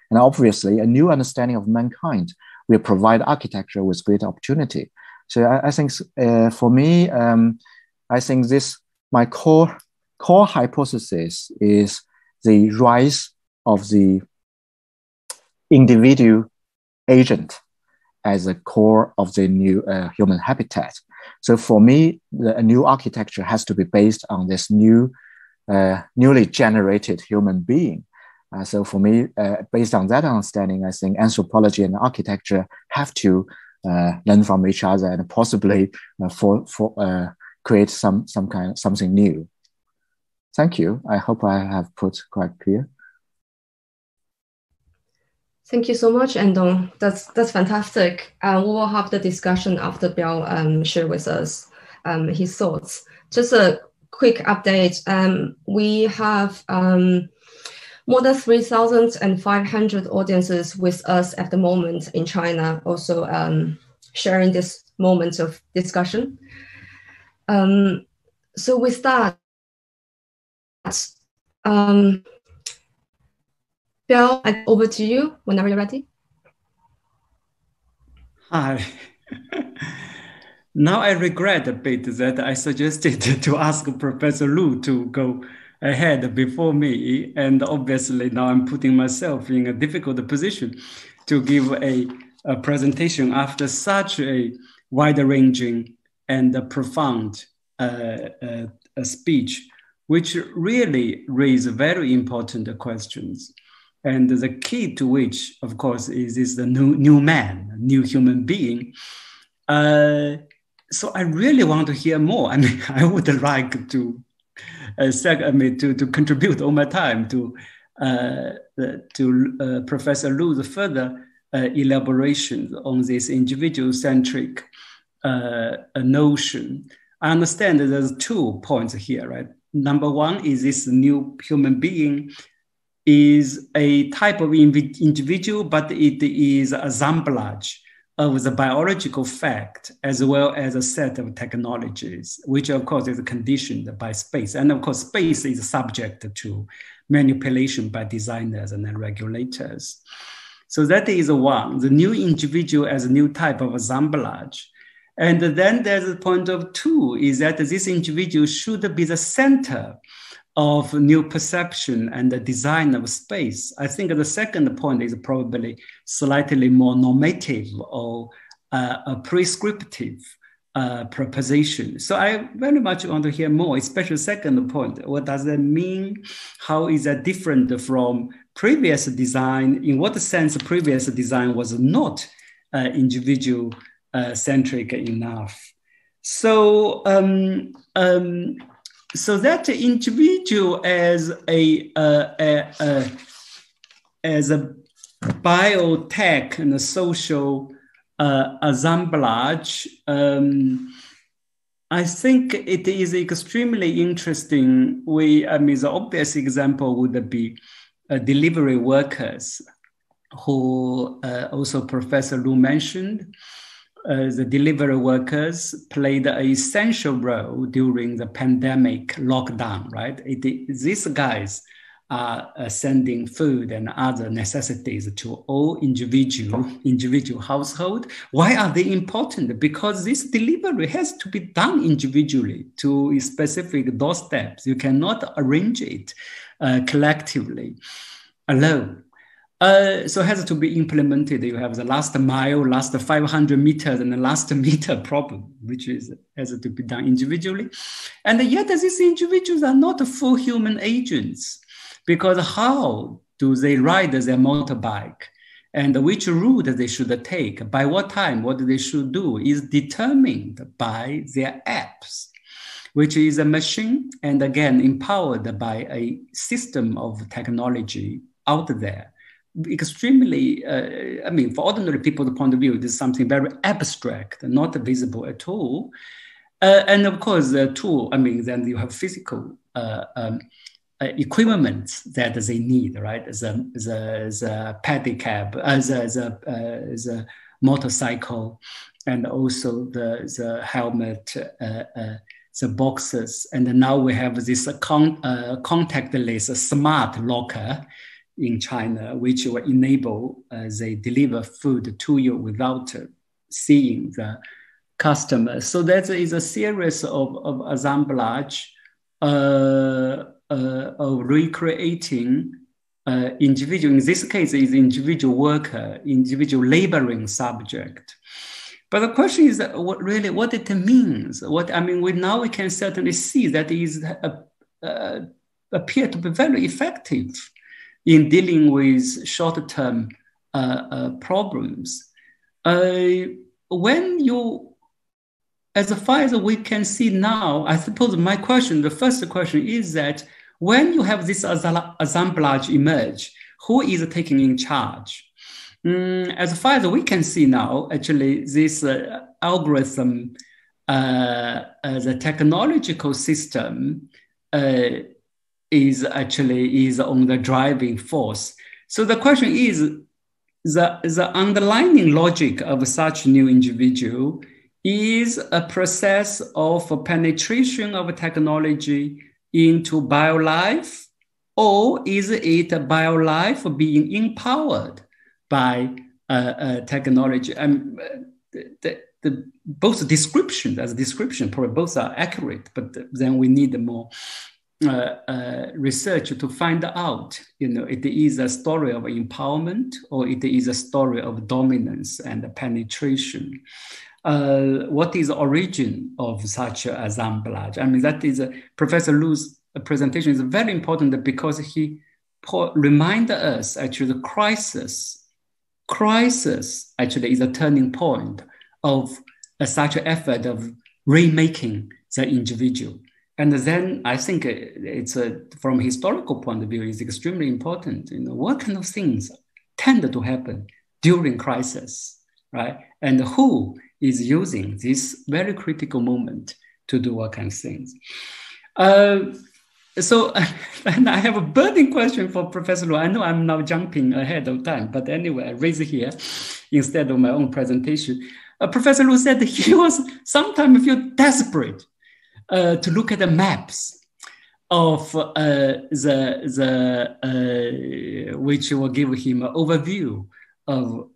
And obviously, a new understanding of mankind will provide architecture with great opportunity. So I think for me, I think my core hypothesis is the rise of the individual agent as a core of the new human habitat. So for me, a new architecture has to be based on this newly generated human being. So for me, based on that understanding, I think anthropology and architecture have to learn from each other and possibly create something new. Thank you. I hope I have put quite clear. Thank you so much, Andong. That's fantastic. We will have the discussion after Biao share with us his thoughts. Just a quick update. We have more than 3,500 audiences with us at the moment in China, also sharing this moment of discussion. So with that, Biao, over to you whenever you're ready. Hi. Now I regret a bit that I suggested to ask Professor Lu to go ahead before me. And obviously now I'm putting myself in a difficult position to give a presentation after such a wide-ranging and profound speech, which really raise very important questions. And the key to which, of course, is the new man, new human being. So I really want to hear more. I mean, I would like to contribute all my time to Professor Lu's further elaboration on this individual-centric notion. I understand that there's 2 points here, right? Number one is this new human being is a type of individual, but it is assemblage of the biological fact as well as a set of technologies, which of course is conditioned by space. And of course, space is subject to manipulation by designers and regulators. So that is one, the new individual as a new type of assemblage. And then there's a point of two, is that this individual should be the center of new perception and the design of space. I think the second point is probably slightly more normative or a prescriptive proposition. So I very much want to hear more, especially second point. What does that mean? How is that different from previous design? In what sense previous design was not individual centric enough? So so that individual as a biotech and a social assemblage, I think it is extremely interesting. The obvious example would be delivery workers, who also Professor Lu mentioned. The delivery workers played an essential role during the pandemic lockdown, right? These guys are sending food and other necessities to all individual household. Why are they important? Because this delivery has to be done individually to specific doorsteps. You cannot arrange it collectively alone. So it has to be implemented. You have the last mile, last 500 meters, and the last meter problem, which has to be done individually. And yet these individuals are not full human agents, because how do they ride their motorbike and which route they should take, by what time, what they should do is determined by their apps, which is a machine, and again, empowered by a system of technology out there. Extremely, for ordinary people's point of view, this is something very abstract, not visible at all. And of course, the tool, then you have physical equipment that they need, right? As a pedicab, as a motorcycle, and also the helmet, the boxes. And now we have this contactless smart locker in China, which will enable they deliver food to you without seeing the customer. So that is a series of assemblage of recreating individual. In this case, is individual worker, individual laboring subject. But the question is what it means. We can certainly see that is appear to be very effective in dealing with short-term problems. When you, as far as we can see now, I suppose the first question is that when you have this assemblage emerge, who is taking in charge? As far as we can see now, actually, this algorithm, the technological system, is on the driving force. So the question is, the underlying logic of such new individual is a process of penetration of technology into biolife, or is it a biolife being empowered by technology? Both descriptions, probably both are accurate, but then we need more research to find out, it is a story of empowerment or it is a story of dominance and penetration. What is the origin of such assemblage? that is Professor Lu's presentation is very important because he reminded us actually the crisis actually is a turning point of such an effort of remaking the individual. And then I think it's from a historical point of view, it's extremely important. What kind of things tend to happen during crisis, right? And who is using this very critical moment to do what kind of things? So and I have a burning question for Professor Lu. I know I'm now jumping ahead of time, but anyway, I raise it here instead of my own presentation. Professor Lu said he was sometimes feel desperate to look at the maps of which will give him an overview of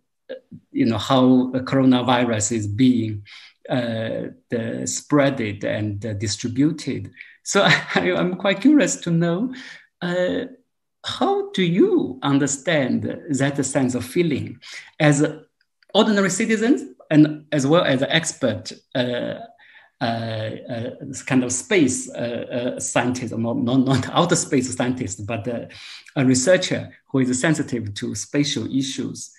how the coronavirus is being spreaded and distributed. So I'm quite curious to know, how do you understand that sense of feeling as ordinary citizens and as well as an expert kind of space scientist, not outer space scientist, but a researcher who is sensitive to spatial issues?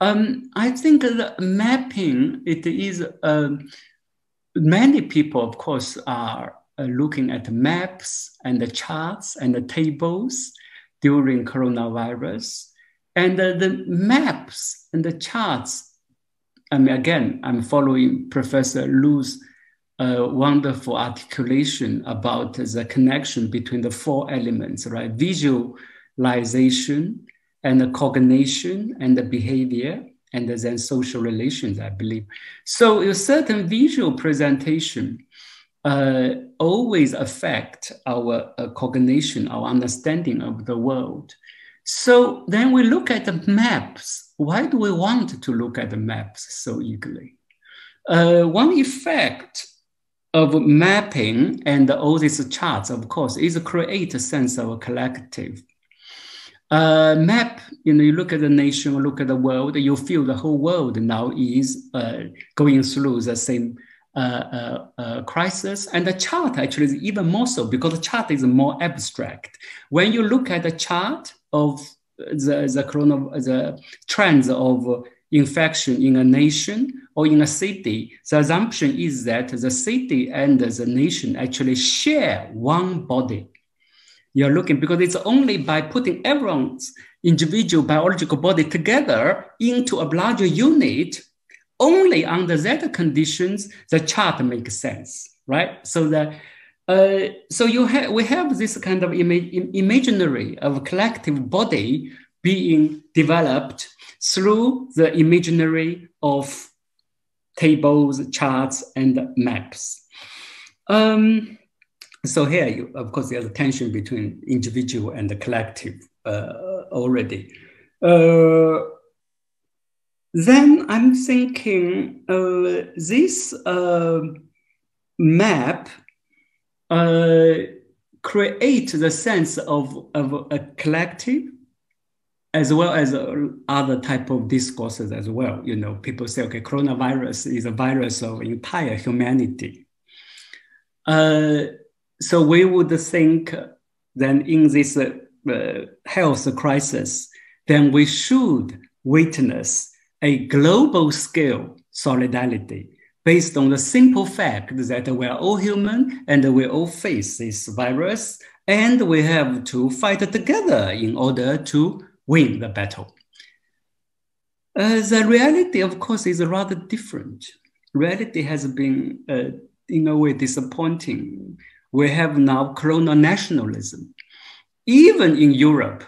I think the mapping, it is, many people, of course, are looking at maps and the charts and the tables during coronavirus. And the maps and the charts, again, I'm following Professor Lu's wonderful articulation about the connection between the four elements, right? Visualization and the cognition and the behavior, and then social relations, I believe. So a certain visual presentation always affect our cognition, our understanding of the world. So then we look at the maps. Why do we want to look at the maps so eagerly? One effect of mapping and all these charts, of course, is to create a sense of a collective. Map, you look at the nation, look at the world, you feel the whole world now is going through the same crisis. And the chart actually is even more so, because the chart is more abstract. When you look at the chart of the trends of infection in a nation or in a city, the assumption is that the city and the nation actually share one body. You're looking, because it's only by putting everyone's individual biological body together into a larger unit, only under that conditions, the chart makes sense, right? So that we have this kind of imaginary of collective body being developed through the imaginary of tables, charts, and maps. So here, of course, there's a tension between individual and the collective already. Then I'm thinking this map creates the sense of a collective, as well as other type of discourses as well. People say, okay, coronavirus is a virus of entire humanity. So we would think then in this health crisis, then we should witness a global scale solidarity based on the simple fact that we are all human and we all face this virus, and we have to fight together in order to win the battle. The reality, of course, is rather different. Reality has been, in a way, disappointing. We have now corona nationalism. Even in Europe,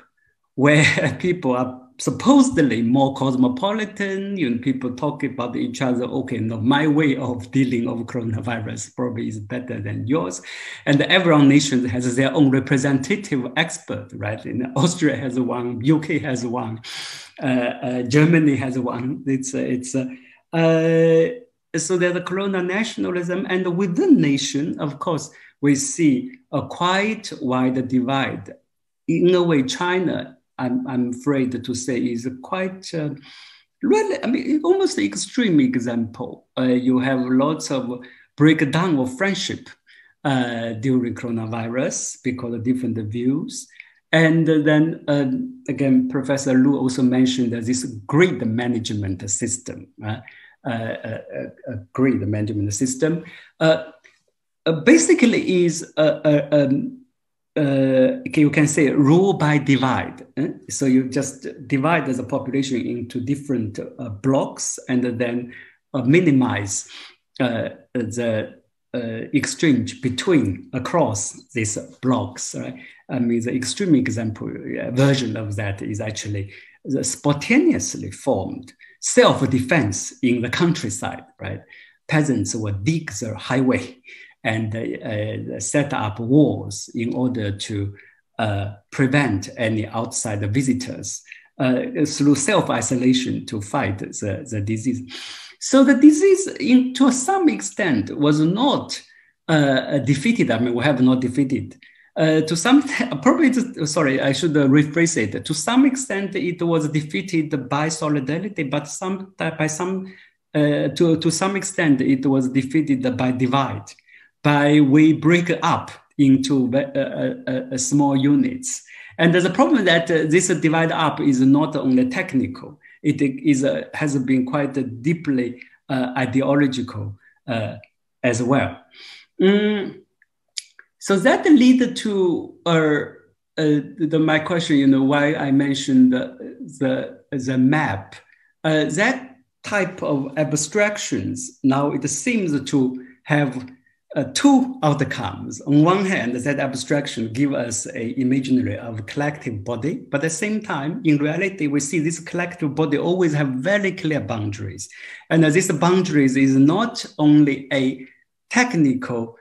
where people are supposedly more cosmopolitan, people talk about each other, okay, no, my way of dealing with coronavirus probably is better than yours. And every nation has their own representative expert, right? Austria has one, UK has one, Germany has one. So there's a corona nationalism, and within nation, of course, we see a quite wide divide. In a way, China, I'm afraid to say, is quite, really, almost an extreme example. You have lots of breakdown of friendship during coronavirus because of different views. And then, again, Professor Lu also mentioned this grid management system, grid management system. Basically is you can say rule by divide. So you just divide the population into different blocks and then minimize the exchange across these blocks, right? I mean, the extreme example version of that is actually the spontaneously formed self-defense in the countryside, right? Peasants would dig the highway and set up walls in order to prevent any outside visitors through self-isolation to fight the disease. So the disease, to some extent, was not defeated. I mean, we have not defeated. To some, probably, sorry, I should rephrase it. To some extent, it was defeated by solidarity, but to some extent, it was defeated by divide. We break up into small units. And the problem that this divide up is not only technical, it has been quite deeply ideological as well. So that leads to my question, why I mentioned the map. That type of abstractions, now it seems to have two outcomes. On one hand, that abstraction gives us an imaginary of collective body, but at the same time, in reality, we see this collective body always have very clear boundaries. And this boundaries is not only a technical,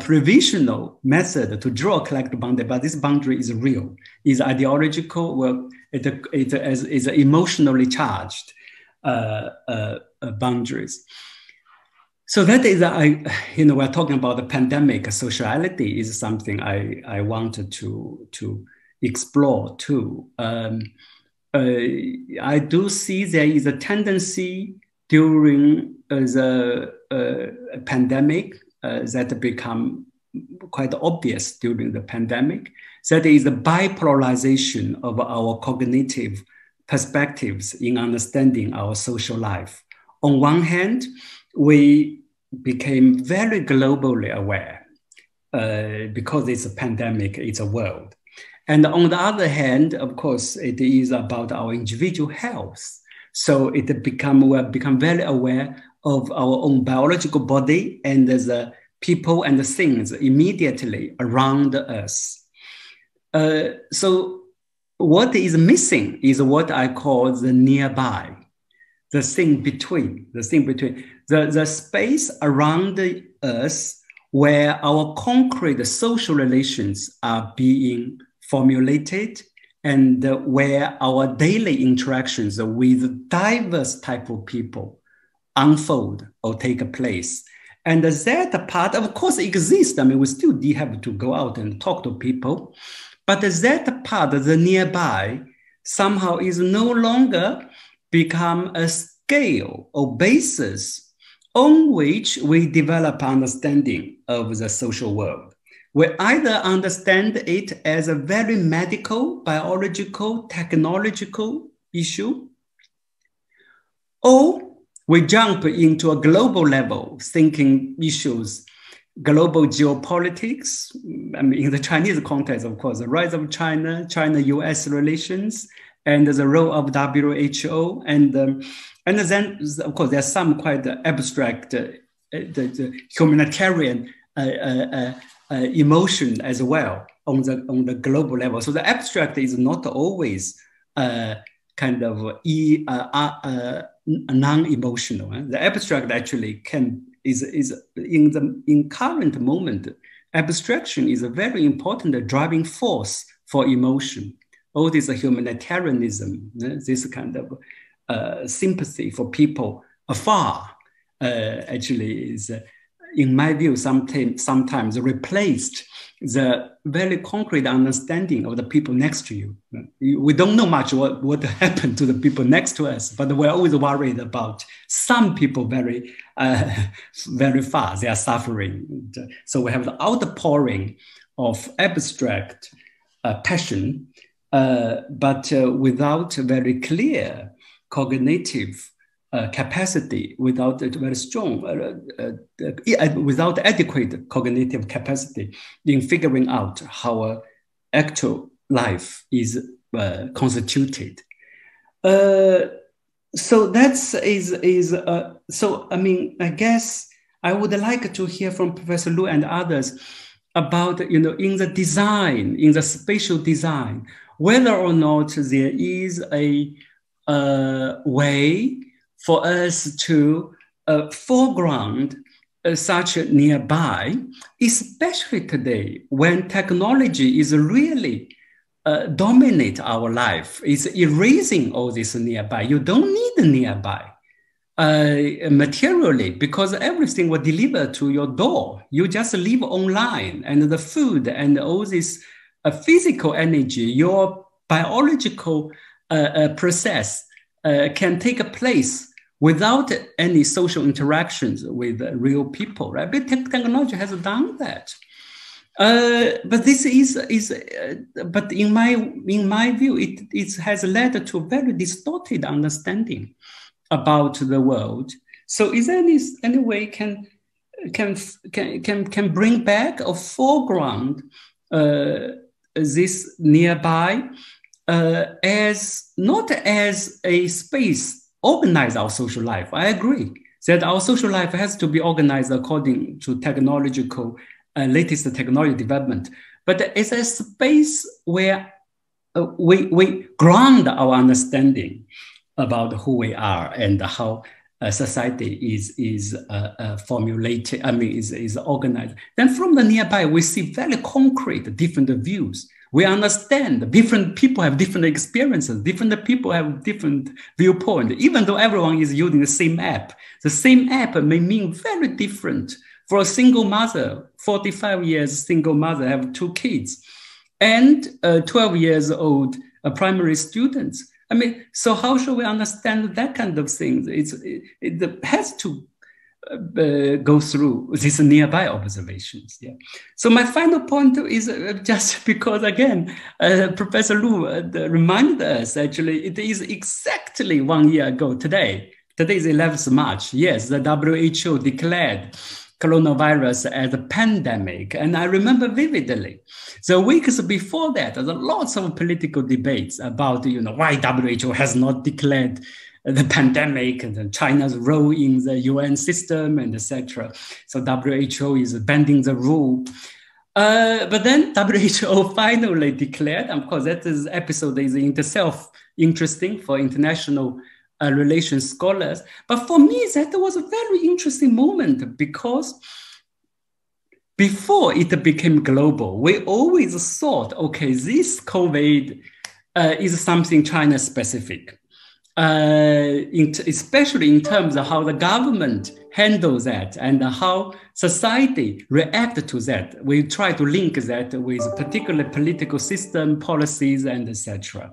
provisional method to draw a collective boundary, but this boundary is real, is ideological, well, it is emotionally charged boundaries. So that is, we're talking about the pandemic. Sociality is something I wanted to explore too. I do see there is a tendency during the pandemic that become quite obvious during the pandemic. That is the bipolarization of our cognitive perspectives in understanding our social life. On one hand, we became very globally aware because it's a pandemic, it's a world. And on the other hand, of course, it is about our individual health. So we become very aware of our own biological body and the people and the things immediately around us. So what is missing is what I call the nearby. The thing between, the space around us where our concrete social relations are being formulated and where our daily interactions with diverse type of people unfold or take place. And that part, of course, exists. I mean, we still have to go out and talk to people, but that part, the nearby, somehow is no longer become a scale or basis on which we develop understanding of the social world. We either understand it as a very medical, biological, technological issue, or we jump into a global level, thinking issues, global geopolitics. I mean, in the Chinese context, of course, the rise of China, China-US relations, and the role of WHO, and then, of course, there's some quite abstract the humanitarian emotion as well on the global level. So the abstract is not always kind of non-emotional. The abstract actually is in current moment. Abstraction is a very important driving force for emotion. All this humanitarianism, this kind of sympathy for people afar, actually is, in my view, sometimes replaced the very concrete understanding of the people next to you. We don't know much what happened to the people next to us, but we're always worried about some people very, very far, they are suffering. So we have the outpouring of abstract passion, but without very clear cognitive capacity, without a very strong, without adequate cognitive capacity in figuring out how our actual life is constituted. So that's so I mean, I guess I would like to hear from Professor Lu and others about, in the design, in the spatial design, whether or not there is a way for us to foreground such nearby, especially today when technology is really dominate our life. It's erasing all this nearby. You don't need the nearby materially, because everything will deliver to your door. You just live online, and the food and all this physical energy, your biological process can take place without any social interactions with real people, right? But technology has done that. But this but in my view, it has led to a very distorted understanding about the world. So, is there any way can bring back or foreground this nearby as not as a space organize our social life? I agree that our social life has to be organized according to technological latest technology development, but it's a space where we ground our understanding about who we are and how society is formulated. Is organized. Then from the nearby, we see very concrete different views. We understand different people have different experiences, different people have different viewpoints. Even though everyone is using the same app may mean very different. For a single mother, 45 years single mother, have 2 kids, and 12 years old primary students. So how should we understand that kind of thing? It has to go through these nearby observations. Yeah. So my final point is just because, again, Professor Lu reminded us, actually, it is exactly 1 year ago today. Today is 11th March. Yes, the WHO declared coronavirus as a pandemic. And I remember vividly, the weeks before that, there were lots of political debates about, why WHO has not declared the pandemic and China's role in the UN system and etc. So WHO is bending the rule. But then WHO finally declared, of course, that is episode is in itself interesting for international relations scholars. But for me, that was a very interesting moment, because before it became global, we always thought, okay, this COVID is something China specific, especially in terms of how the government handles that and how society reacts to that. We try to link that with particular political system, policies, and etc.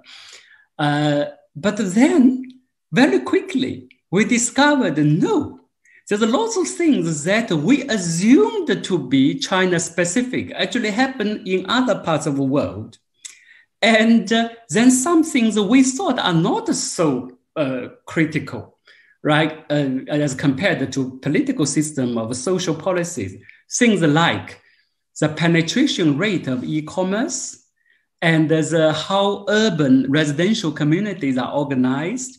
But then, very quickly, we discovered, no, there's lots of things that we assumed to be China-specific actually happen in other parts of the world. And then some things we thought are not so critical, right, as compared to political system of social policies. Things like the penetration rate of e-commerce and how urban residential communities are organized,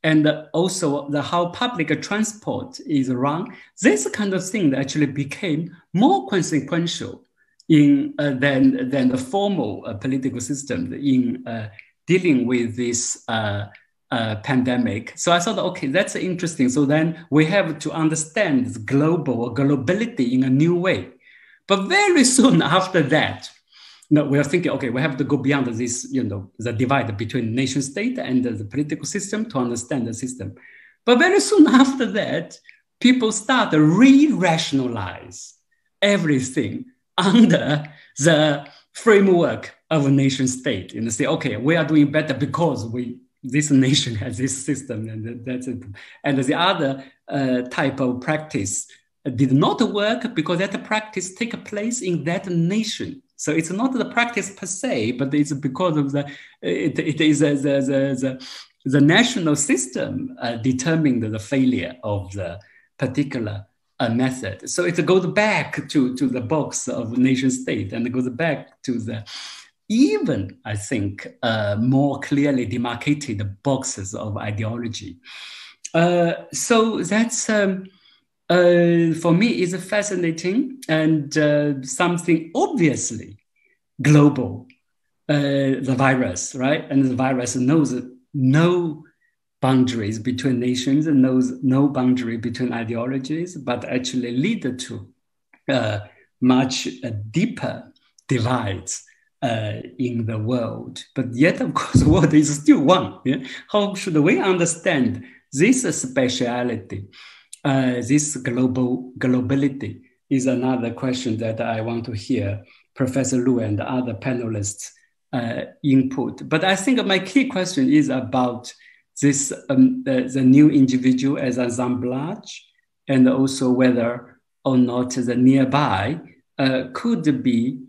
and also how public transport is run. This kind of thing actually became more consequential than the formal political system in dealing with this pandemic. So I thought, okay, that's interesting. So then we have to understand this globality in a new way. But very soon after that, we are thinking, okay, we have to go beyond this, the divide between nation state and the political system to understand the system. But very soon after that, people start to re-rationalize everything under the framework of a nation state. And say, okay, we are doing better because this nation has this system, and that's it. And the other type of practice did not work because that practice takes place in that nation. So it's not the practice per se, but it's because of the national system determining the failure of the particular method. So it goes back to the box of nation state, and it goes back to the even, I think, more clearly demarcated boxes of ideology. So that's for me is fascinating and something obviously global, the virus, right? And the virus knows no boundaries between nations and knows no boundary between ideologies, but actually lead to much deeper divides in the world. But yet, of course, the world is still one. Yeah? How should we understand this speciality, this globality is another question that I want to hear Professor Lu and other panelists input. But I think my key question is about this, the new individual as assemblage, and also whether or not the nearby could be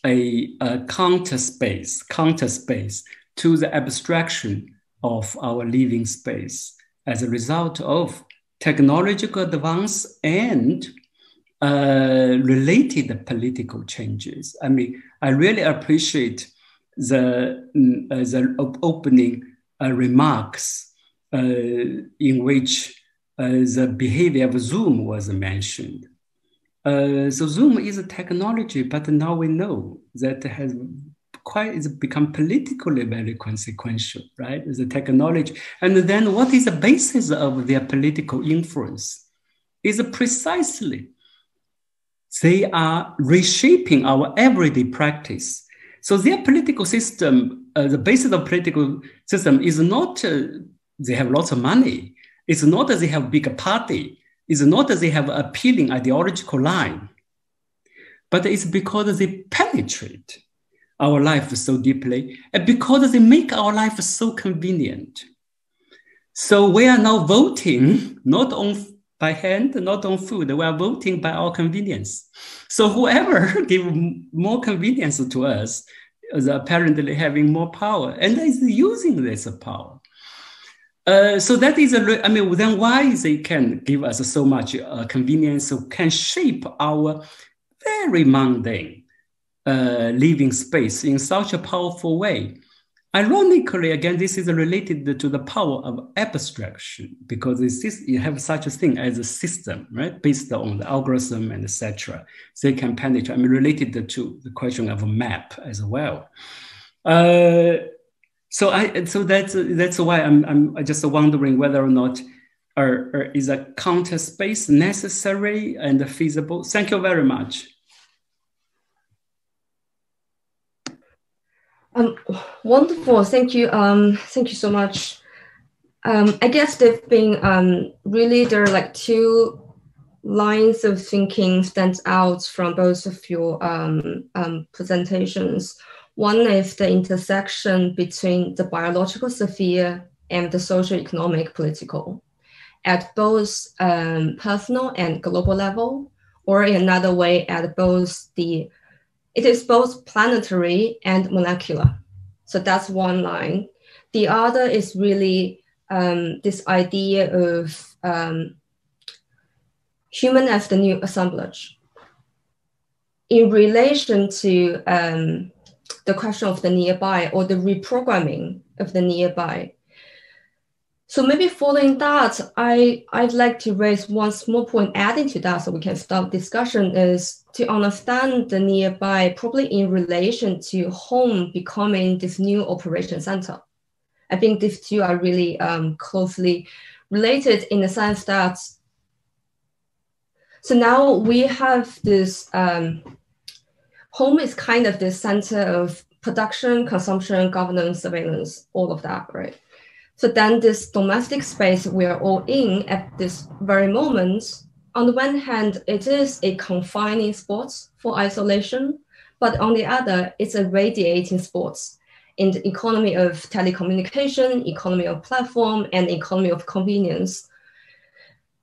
a counter space to the abstraction of our living space as a result of technological advance and related political changes. I mean, I really appreciate the opening remarks in which the behavior of Zoom was mentioned. So Zoom is a technology, but now we know that it's become politically very consequential, right? The technology. And then what is the basis of their political influence? Is precisely they are reshaping our everyday practice. So their political system, the basis of political system is not they have lots of money. It's not that they have a bigger party. It's not that they have an appealing ideological line, but it's because they penetrate our life so deeply and because they make our life so convenient. So we are now voting not on by hand, not on food. We are voting by our convenience. So whoever gives more convenience to us is apparently having more power and is using this power. So that is, then why they can give us so much convenience, so can shape our very mundane living space in such a powerful way. Ironically, again, this is related to the power of abstraction because you have such a thing as a system, right? Based on the algorithm and etc. They can penetrate, related to the question of a map as well. So that's why I'm just wondering whether or not is a counter space necessary and feasible. Thank you very much. Wonderful, thank you. Thank you so much. I guess they've been really, there are like two lines of thinking stands out from both of your presentations. One is the intersection between the biological sphere and the socio-economic political at both personal and global level, or in another way at both it is both planetary and molecular. So that's one line. The other is really this idea of human as the new assemblage. In relation to the question of the nearby or the reprogramming of the nearby. So maybe following that, I'd like to raise one small point adding to that so we can start discussion is to understand the nearby probably in relation to home becoming this new operation center. I think these two are really closely related in the sense that, so now we have this, home is kind of the center of production, consumption, governance, surveillance, all of that, right? So then this domestic space we're all in at this very moment, on the one hand, it is a confining spot for isolation, but on the other, it's a radiating spot in the economy of telecommunication, economy of platform, and economy of convenience.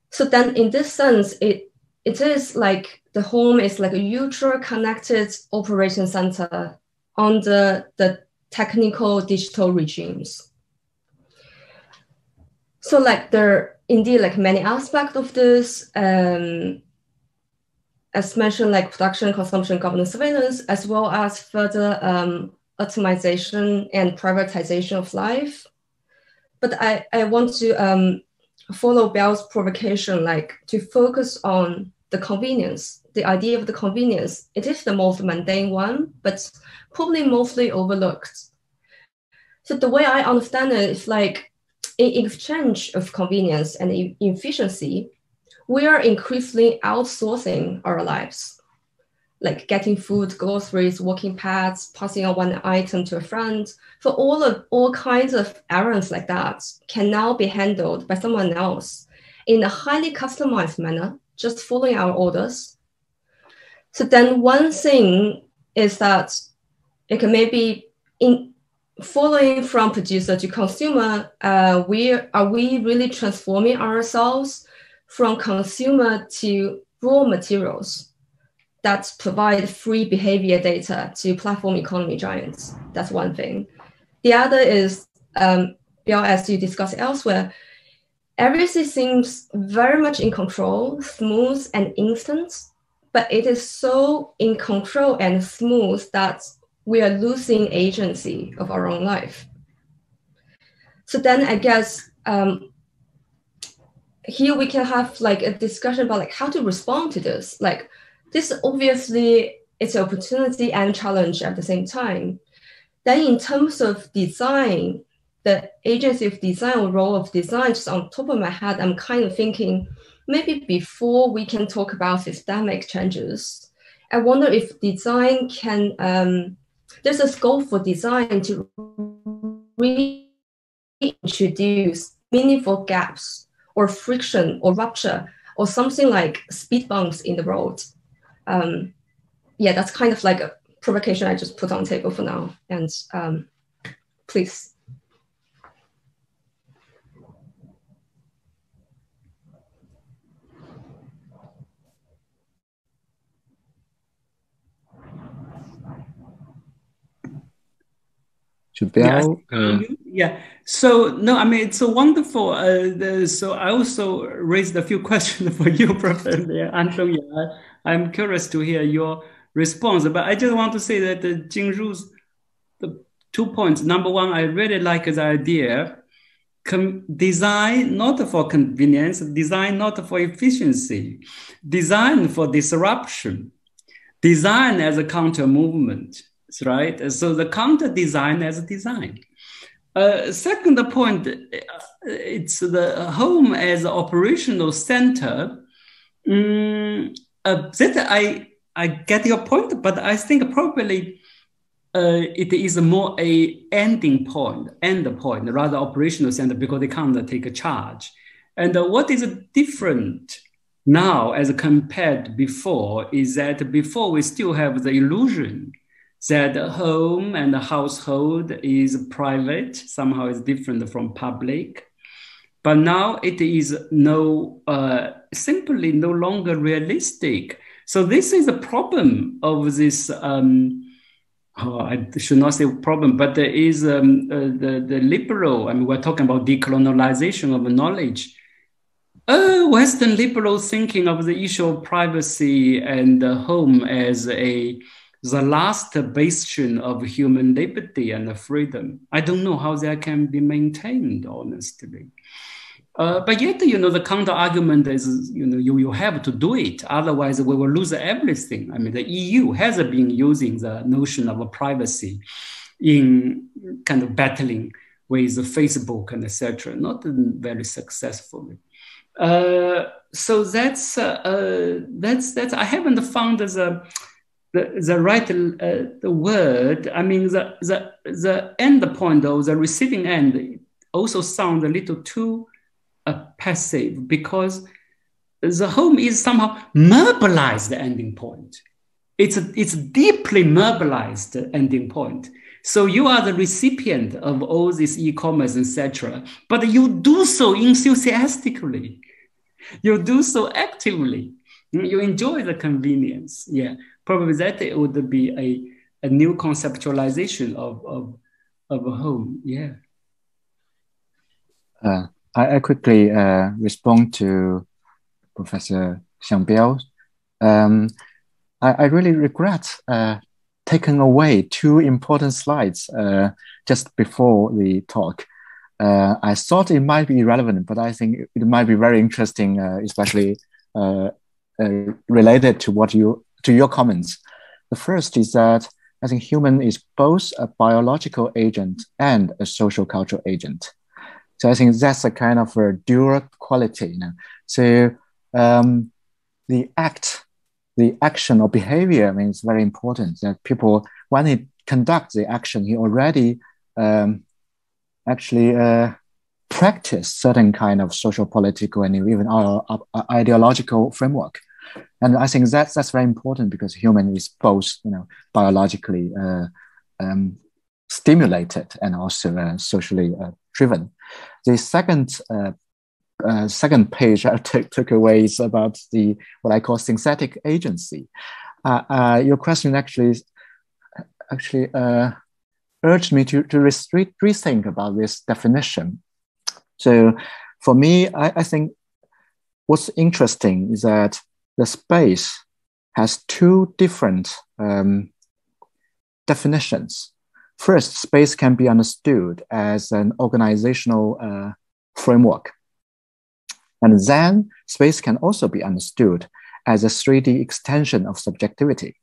So then in this sense, it is like the home is like a ultra connected operation center under the technical digital regimes. So like there are indeed like many aspects of this, as mentioned, like production, consumption, governance, surveillance, as well as further atomization and privatization of life. But I want to follow Biao's provocation, like to focus on the convenience, the idea of the convenience. It is the most mundane one, but probably mostly overlooked. So the way I understand it is like in exchange of convenience and efficiency, we are increasingly outsourcing our lives, like getting food, groceries, walking paths, passing on one item to a friend. So all kinds of errands like that can now be handled by someone else in a highly customized manner, just following our orders. So then one thing is that it can maybe in following from producer to consumer, are we really transforming ourselves from consumer to raw materials that provide free behavior data to platform economy giants? That's one thing. The other is, Biao, as you discussed elsewhere, everything seems very much in control, smooth and instant, but it is so in control and smooth that we are losing agency of our own life. So then I guess here we can have like a discussion about like how to respond to this. Like this obviously it's an opportunity and challenge at the same time. Then in terms of design, the agency of design or role of design, just on top of my head, I'm kind of thinking maybe before we can talk about systemic changes, I wonder if design can, there's a scope for design to reintroduce meaningful gaps or friction or rupture or something like speed bumps in the road. Yeah, that's kind of like a provocation I just put on the table for now. And please. Yeah. So no, I mean it's so wonderful. So I also raised a few questions for you, Professor Andong. Yeah, I'm curious to hear your response. But I just want to say that the Jingru's the 2 points. Number one, I really like the idea. Design not for convenience, design not for efficiency, design for disruption, design as a counter movement. Right? So the counter design as a design. Second point, it's the home as an operational center. That I get your point, but I think probably it is more a end point, rather operational center, because they can't take a charge. And what is different now as compared before is that before we still have the illusion that home and the household is private, somehow is different from public. But now it is simply no longer realistic. So this is a problem of this, I should not say problem, but there is the liberal, I mean, we're talking about decolonialization of knowledge. Western liberal thinking of the issue of privacy and home as the last bastion of human liberty and freedom. I don't know how that can be maintained, honestly. But yet, the counter argument is, you have to do it. Otherwise, we will lose everything. I mean, the EU has been using the notion of privacy in kind of battling with Facebook and etc., not very successfully. So that's I haven't found the right the word. I mean, the end point, though, the receiving end, also sounds a little too passive, because the home is somehow mobilized ending point. It's deeply mobilized ending point. So you are the recipient of all this e-commerce, etc., but you do so enthusiastically. You do so actively. You enjoy the convenience. Yeah. Probably that it would be a new conceptualization of a home. Yeah. I quickly respond to Professor Xiang Biao. I really regret taking away two important slides just before the talk. I thought it might be relevant, but I think it might be very interesting, especially related to your comments. The first is that I think human is both a biological agent and a social cultural agent. So I think that's a kind of a dual quality. So the action or behavior, I mean, it's very important that people, when they conduct the action, he already practice certain kind of social, political, and even our ideological framework. And I think that's very important because human is both, biologically stimulated and also socially driven. The second page I took away is about what I call synthetic agency. Your question actually urged me to rethink about this definition. So for me, I think what's interesting is that the space has two different definitions. First, space can be understood as an organizational framework. And then space can also be understood as a 3D extension of subjectivity.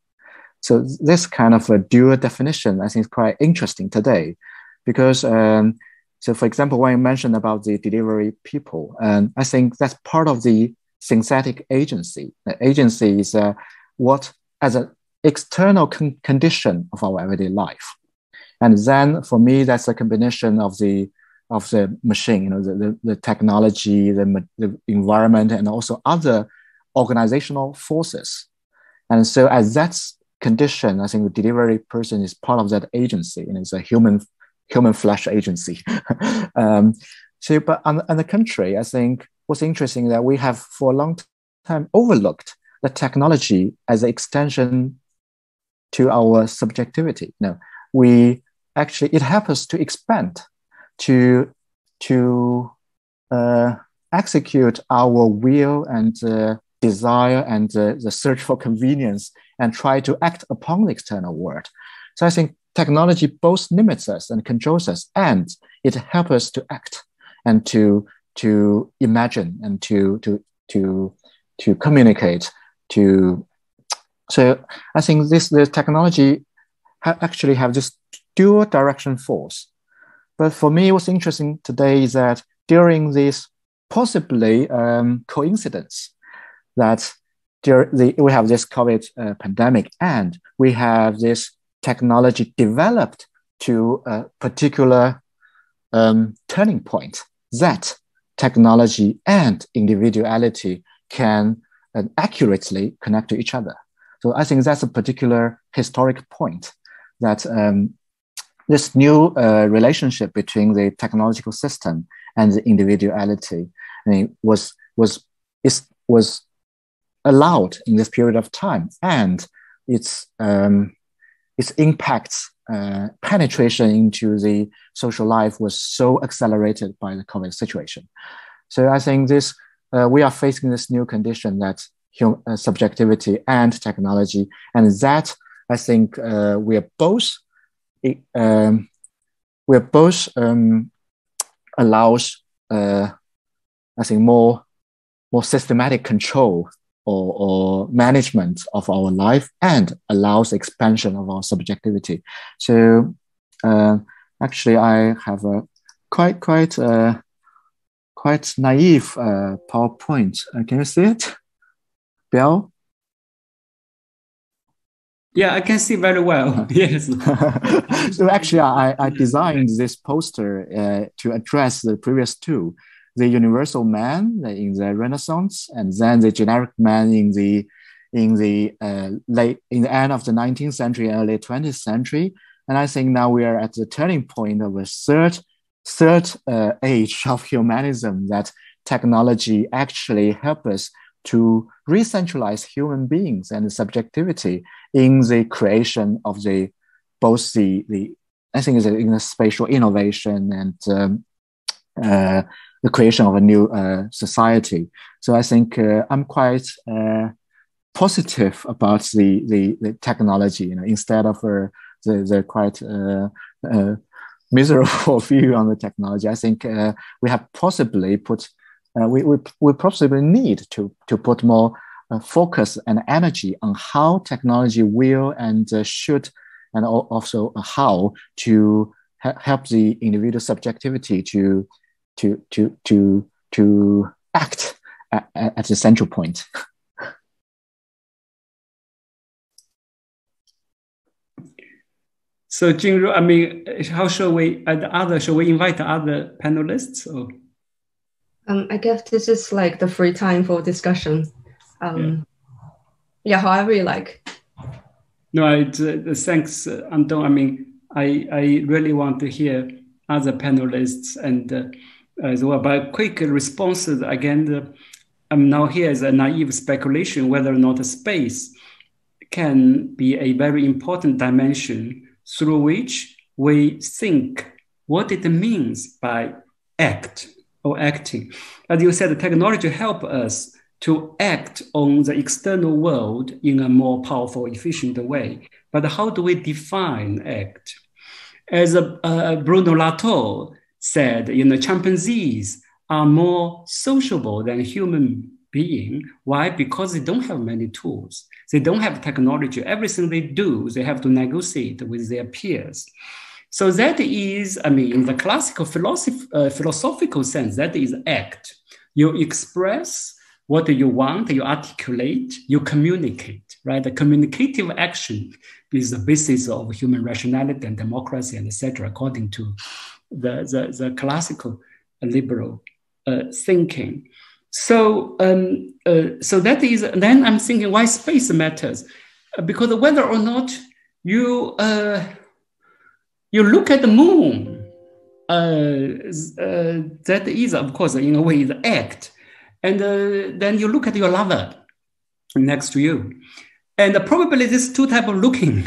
So this kind of a dual definition, I think, is quite interesting today because, so for example, when I mentioned about the delivery people, I think that's part of the synthetic agency. The agency is what as an external condition of our everyday life. And then for me, that's a combination of the machine, the technology, the environment, and also other organizational forces. And so as that's condition, I think the delivery person is part of that agency, and it's a human flesh agency. But on the contrary, I think what's interesting that we have for a long time overlooked the technology as an extension to our subjectivity. It helps us to expand, to execute our will and desire and the search for convenience and try to act upon the external world. So I think technology both limits us and controls us, and it helps us to act and to imagine and to communicate. So I think the technology actually have this dual direction force. But for me, what's interesting today is that during this possibly coincidence that we have this COVID pandemic and we have this technology developed to a particular turning point, that technology and individuality can accurately connect to each other. So I think that's a particular historic point that this new relationship between the technological system and the individuality was allowed in this period of time, and its impacts, penetration into the social life was so accelerated by the COVID situation. So I think we are facing this new condition that subjectivity and technology, and that I think we are both allows I think more systematic control or management of our life, and allows expansion of our subjectivity. So actually, I have a quite naive PowerPoint. Can you see it, Biao? Yeah, I can see very well. Yes. So actually, I designed this poster to address the previous two: the universal man in the Renaissance, and then the generic man in the end of the 19th century, early 20th century. And I think now we are at the turning point of a third age of humanism, that technology actually helps us to re-centralize human beings and subjectivity in the creation of I think it's in the spatial innovation and the creation of a new society. So I think I'm quite positive about the technology, instead of the quite miserable view on the technology. I think we have possibly put, we possibly need to put more focus and energy on how technology will and should, and also how to help the individual subjectivity to act at the central point. So Jingru, I mean, how shall we invite the other panelists? Or? I guess this is like the free time for discussion. Yeah, however you like. No, thanks, Andong. I mean, I really want to hear other panelists and as well. But quick responses again. Now here is a naive speculation whether or not a space can be a very important dimension through which we think what it means by act or acting. As you said, technology helps us to act on the external world in a more powerful, efficient way. But how do we define act? As Bruno Latour said, chimpanzees are more sociable than human beings. Why? Because they don't have many tools. They don't have technology. Everything they do, they have to negotiate with their peers. So that is, I mean, in the classical philosophical sense, that is act. You express what you want, you articulate, you communicate, right? The communicative action is the basis of human rationality and democracy and etc., according to the classical liberal thinking. So that is, then I'm thinking why space matters. Because whether or not you look at the moon, that is, of course, in a way, the act. And then you look at your lover next to you. And probably this two type of looking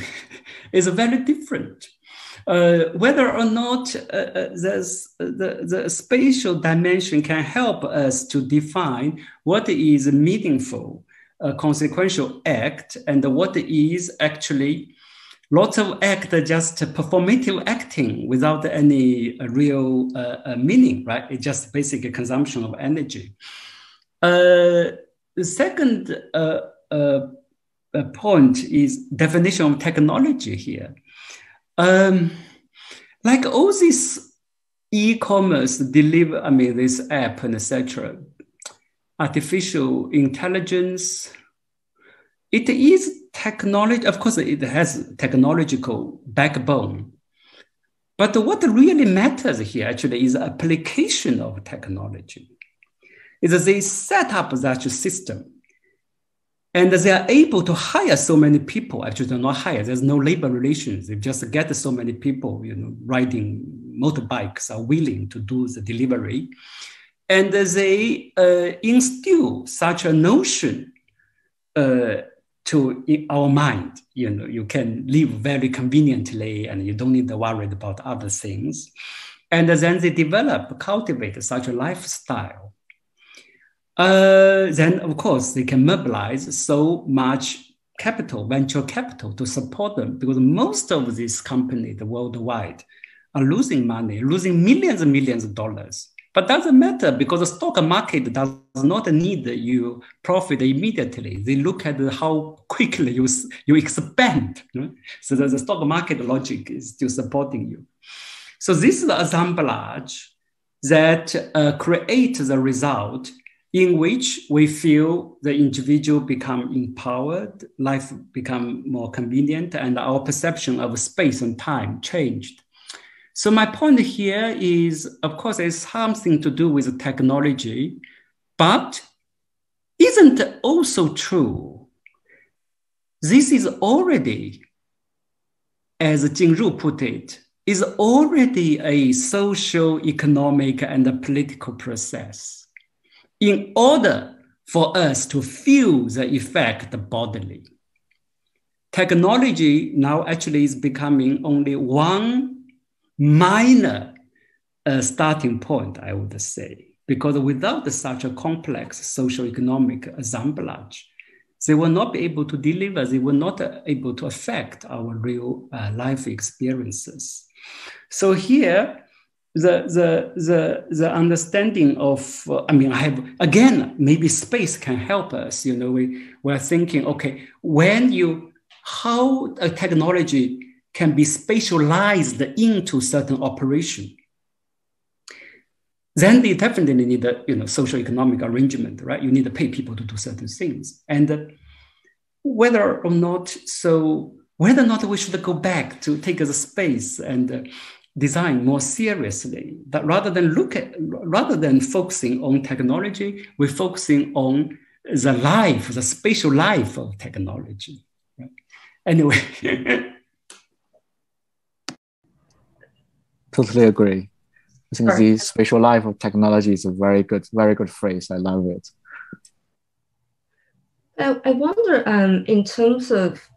is very different. Whether or not the spatial dimension can help us to define what is a meaningful, consequential act and what is actually lots of act, just performative acting without any real meaning, right? It's just basic consumption of energy. The second point is definition of technology here. Like all this e-commerce deliver, I mean, this app and etc., artificial intelligence, it is technology. Of course, it has technological backbone. But what really matters here actually is application of technology. Is that they set up that system and they are able to hire so many people. Actually, they're not hire. There's no labor relations. They just get so many people, riding motorbikes are willing to do the delivery. And they instill such a notion to our mind. You can live very conveniently and you don't need to worry about other things. And then they cultivate such a lifestyle. Then, of course, they can mobilize so much capital, venture capital, to support them, because most of these companies worldwide are losing money, losing millions and millions of dollars. But doesn't matter, because the stock market does not need you profit immediately. They look at how quickly you expand. So the stock market logic is still supporting you. So this is the assemblage that creates the result in which we feel the individual become empowered, life become more convenient, and our perception of space and time changed. So my point here is, of course, it's something to do with technology, but isn't it also true? This is already, as Jingru put it, is already a social, economic, and a political process. In order for us to feel the effect bodily. Technology now actually is becoming only one minor starting point, I would say, because without such a complex socio-economic assemblage, they will not be able to deliver, they will not be able to affect our real life experiences. So here, the understanding of, I have, again, maybe space can help us. We're thinking, okay, how a technology can be spatialized into certain operation. Then they definitely need a social economic arrangement, right? You need to pay people to do certain things. And whether or not we should go back to take the space and design more seriously, but rather than focusing on technology, we're focusing on the spatial life of technology. Right? Anyway. Totally agree. I think the spatial life of technology is a very good phrase. I love it. I wonder, in terms of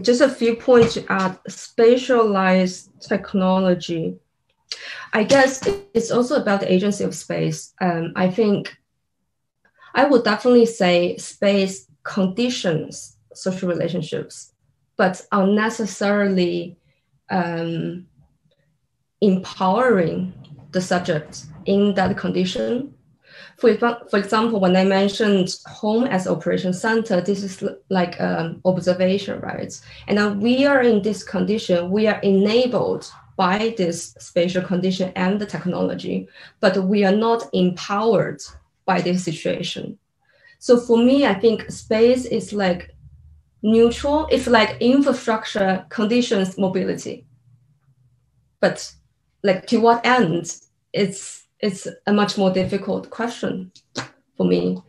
just a few points to add, spatialized technology. I guess it's also about the agency of space. I think I would definitely say space conditions social relationships, but unnecessarily empowering the subject in that condition. For example, when I mentioned home as operation center, this is like observation, right? And now we are in this condition, we are enabled by this spatial condition and the technology, but we are not empowered by this situation. So for me, I think space is like neutral. It's like infrastructure conditions mobility. But like to what end? It's a much more difficult question for me.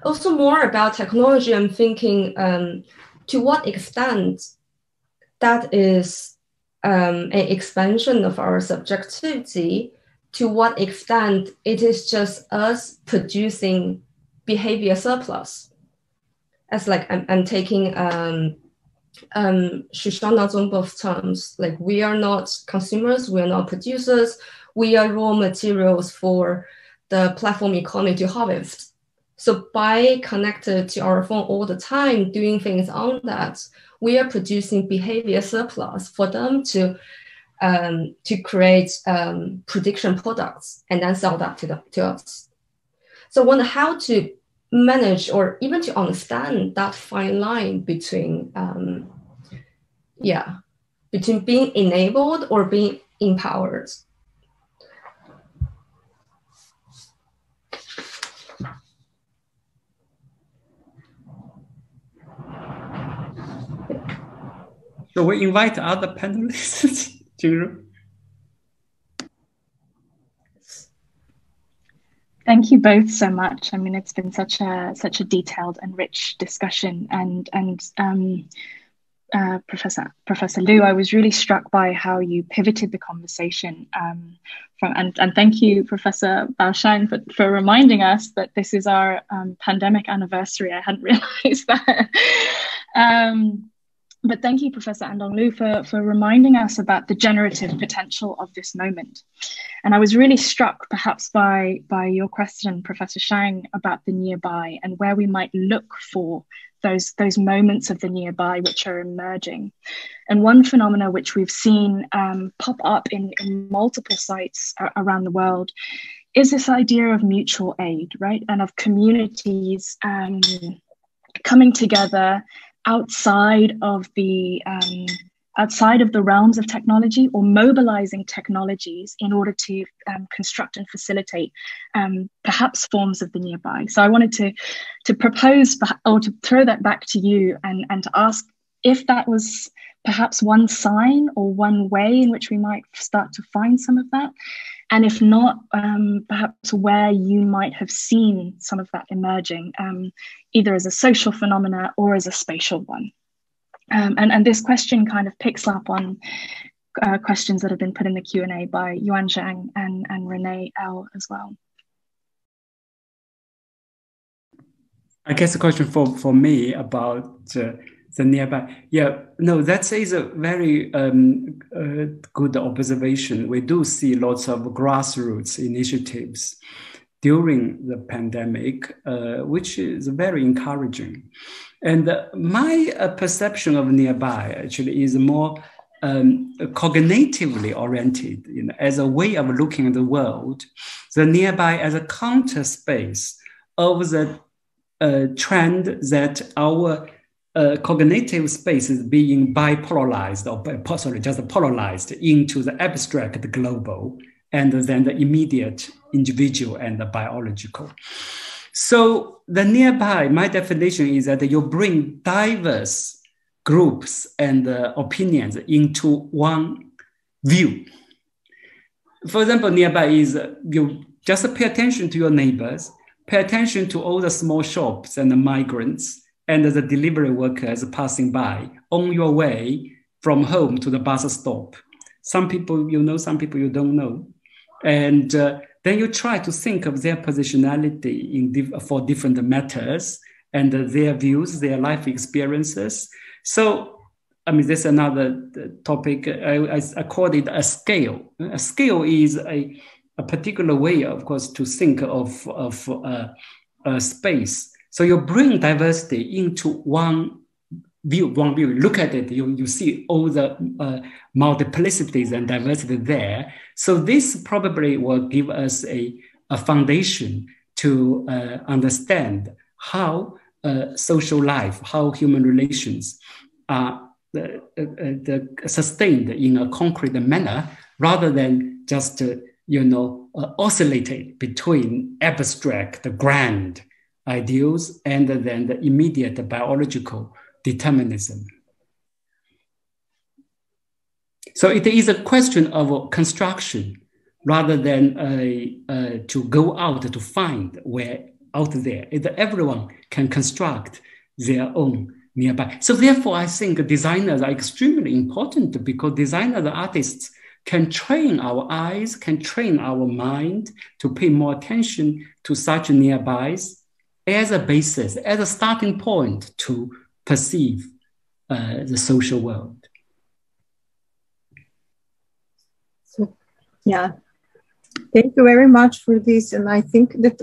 Also more about technology, I'm thinking to what extent that is an expansion of our subjectivity, to what extent it is just us producing behavior surplus. As like I'm taking Xiang both terms, like we are not consumers, we are not producers, we are raw materials for the platform economy to harvest. So by connected to our phone all the time, doing things on that, we are producing behavior surplus for them to create prediction products and then sell that to us. So I wonder how to manage or even to understand that fine line between between being enabled or being empowered. So we invite other panelists, Jingru. Thank you both so much. I mean, it's been such a detailed and rich discussion. And Professor Liu, I was really struck by how you pivoted the conversation and thank you, Professor Biao for reminding us that this is our pandemic anniversary. I hadn't realized that. But thank you, Professor Andong Liu, for reminding us about the generative potential of this moment. And I was really struck perhaps by your question, Professor Xiang, about the nearby and where we might look for those moments of the nearby which are emerging. And one phenomena which we've seen pop up in multiple sites around the world is this idea of mutual aid, right? And of communities coming together outside of the realms of technology, or mobilizing technologies in order to construct and facilitate perhaps forms of the nearby. So I wanted to propose or to throw that back to you and to ask if that was perhaps one sign or one way in which we might start to find some of that. And if not, perhaps where you might have seen some of that emerging, either as a social phenomena or as a spatial one. And this question kind of picks up on questions that have been put in the Q&A by Yuan Zhang and Renee L as well. I guess the question for me about the nearby. Yeah, no, that is a very good observation. We do see lots of grassroots initiatives during the pandemic, which is very encouraging. And my perception of nearby actually is more cognitively oriented, as a way of looking at the world, the nearby as a counter space of the trend that our cognitive space is being bipolarized, just polarized into the abstract, the global, and then the immediate individual and the biological. So the nearby, my definition is that you bring diverse groups and opinions into one view. For example, nearby is you just pay attention to your neighbors, pay attention to all the small shops and the migrants and the delivery workers passing by on your way from home to the bus stop. Some people you know, some people you don't know. And then you try to think of their positionality for different matters and their views, their life experiences. So, I mean, there's another topic. I call it a scale. A scale is a particular way, of course, to think of space. So you bring diversity into one view. Look at it, you see all the multiplicities and diversity there. So this probably will give us a foundation to understand how social life, how human relations are sustained in a concrete manner, rather than just oscillating between abstract, grand ideals and then the immediate biological determinism. So it is a question of construction rather than to go out to find where out there. Everyone can construct their own nearby. So therefore, I think designers are extremely important, because designers and artists can train our eyes, can train our mind to pay more attention to such nearbys as a basis, as a starting point to perceive the social world. So, yeah, thank you very much for this. And I think that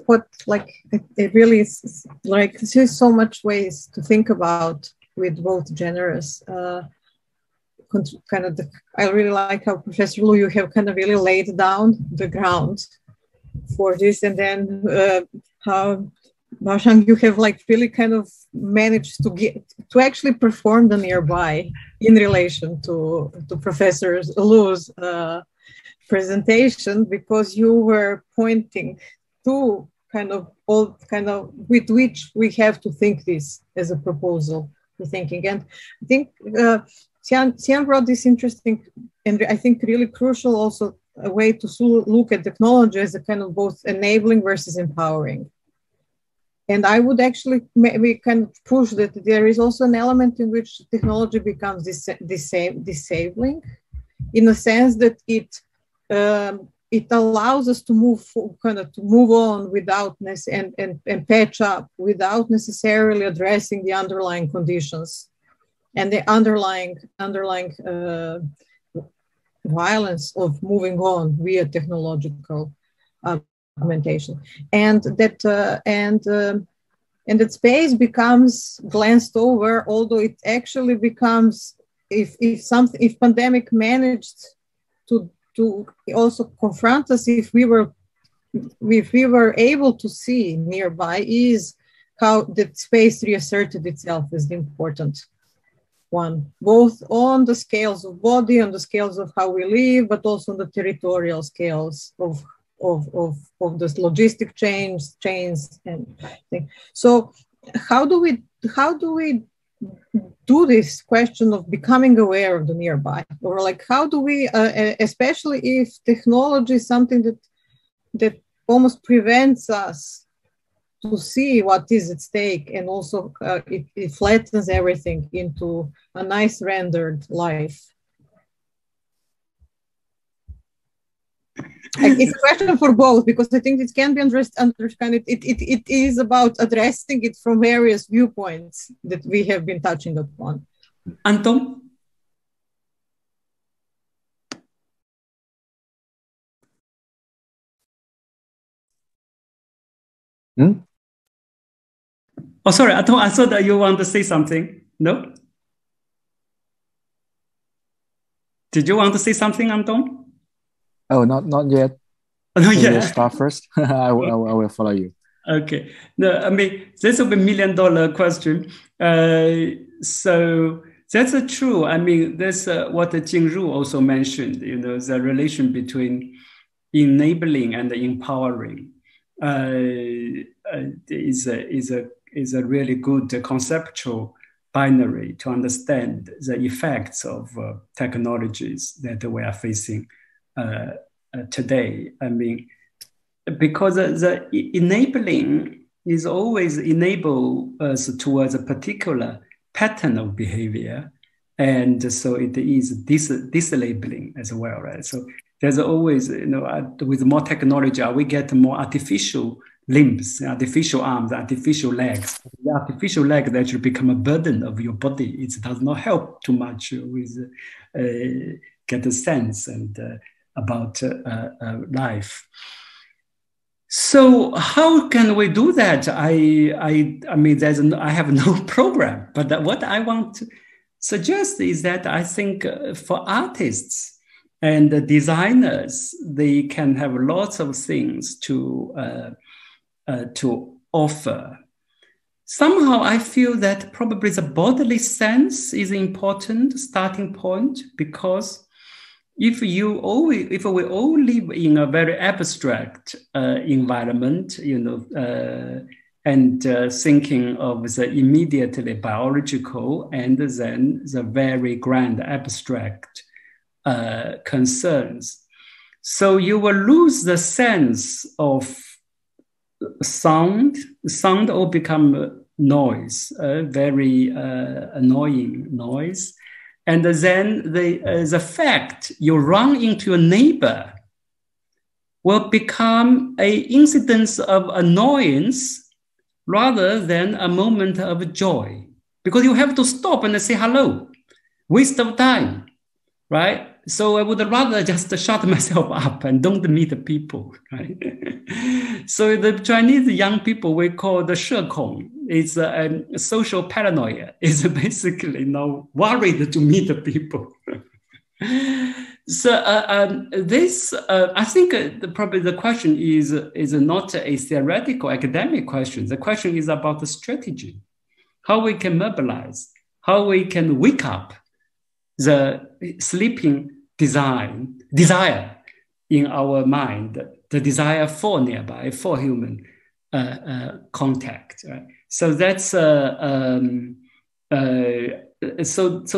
it really is there's so much ways to think about with both genres. I really like how, Professor Lu, you have kind of really laid down the ground for this, and then how Xiang, you have really kind of managed to actually perform the nearby in relation to Professor Lu's presentation, because you were pointing to with which we have to think this as a proposal for thinking. And I think Cyan brought this interesting and I think really crucial also a way to look at technology as a kind of both enabling versus empowering. And I would actually maybe kind of push that there is also an element in which technology becomes disabling, in the sense that it allows us to move on without and patch up without necessarily addressing the underlying conditions and the underlying violence of moving on via technological augmentation, and that space becomes glanced over, although it actually becomes, if pandemic managed to also confront us, if we were able to see nearby, is how that space reasserted itself as the important one, both on the scales of body, on the scales of how we live, but also on the territorial scales of the logistic chains and things. So how do we do this question of becoming aware of the nearby, or how do we, especially if technology is something that almost prevents us to see what is at stake, and also it flattens everything into a nice rendered life. It's a question for both, because I think it can be understood. It is about addressing it from various viewpoints that we have been touching upon. Andong? Oh, sorry, I thought that you want to say something. No? Did you want to say something, Andong? Oh, not yet. No, Maybe yeah. you start first. I will follow you. Okay. No, I mean, this will be $1 million question. So that's true. I mean, that's what Jingru also mentioned, the relation between enabling and empowering is a really good conceptual binary to understand the effects of technologies that we are facing today. I mean, because the enabling is always enable us towards a particular pattern of behavior. And so it is dislabeling as well, right? So there's always, with more technology, we get more artificial limbs, artificial arms, artificial legs. The artificial leg actually become a burden of your body. It does not help too much with get a sense and about life. So how can we do that? I mean, I have no program, but what I want to suggest is that I think for artists and designers, they can have lots of things to offer. Somehow I feel that probably the bodily sense is an important starting point, because if we all live in a very abstract environment, and thinking of the immediately biological and then the very grand abstract concerns, so you will lose the sense of sound. Sound will become noise, very annoying noise. And then the fact you run into your neighbor will become an incidence of annoyance rather than a moment of joy, because you have to stop and say hello, waste of time, right? So I would rather just shut myself up and don't meet the people, right? So the Chinese young people we call the 社恐. It's a social paranoia. It's basically worried to meet the people. So this, I think probably the question is not a theoretical academic question. The question is about the strategy, how we can mobilize, how we can wake up the sleeping desire in our mind, the desire for nearby, for human contact. Right? So that's so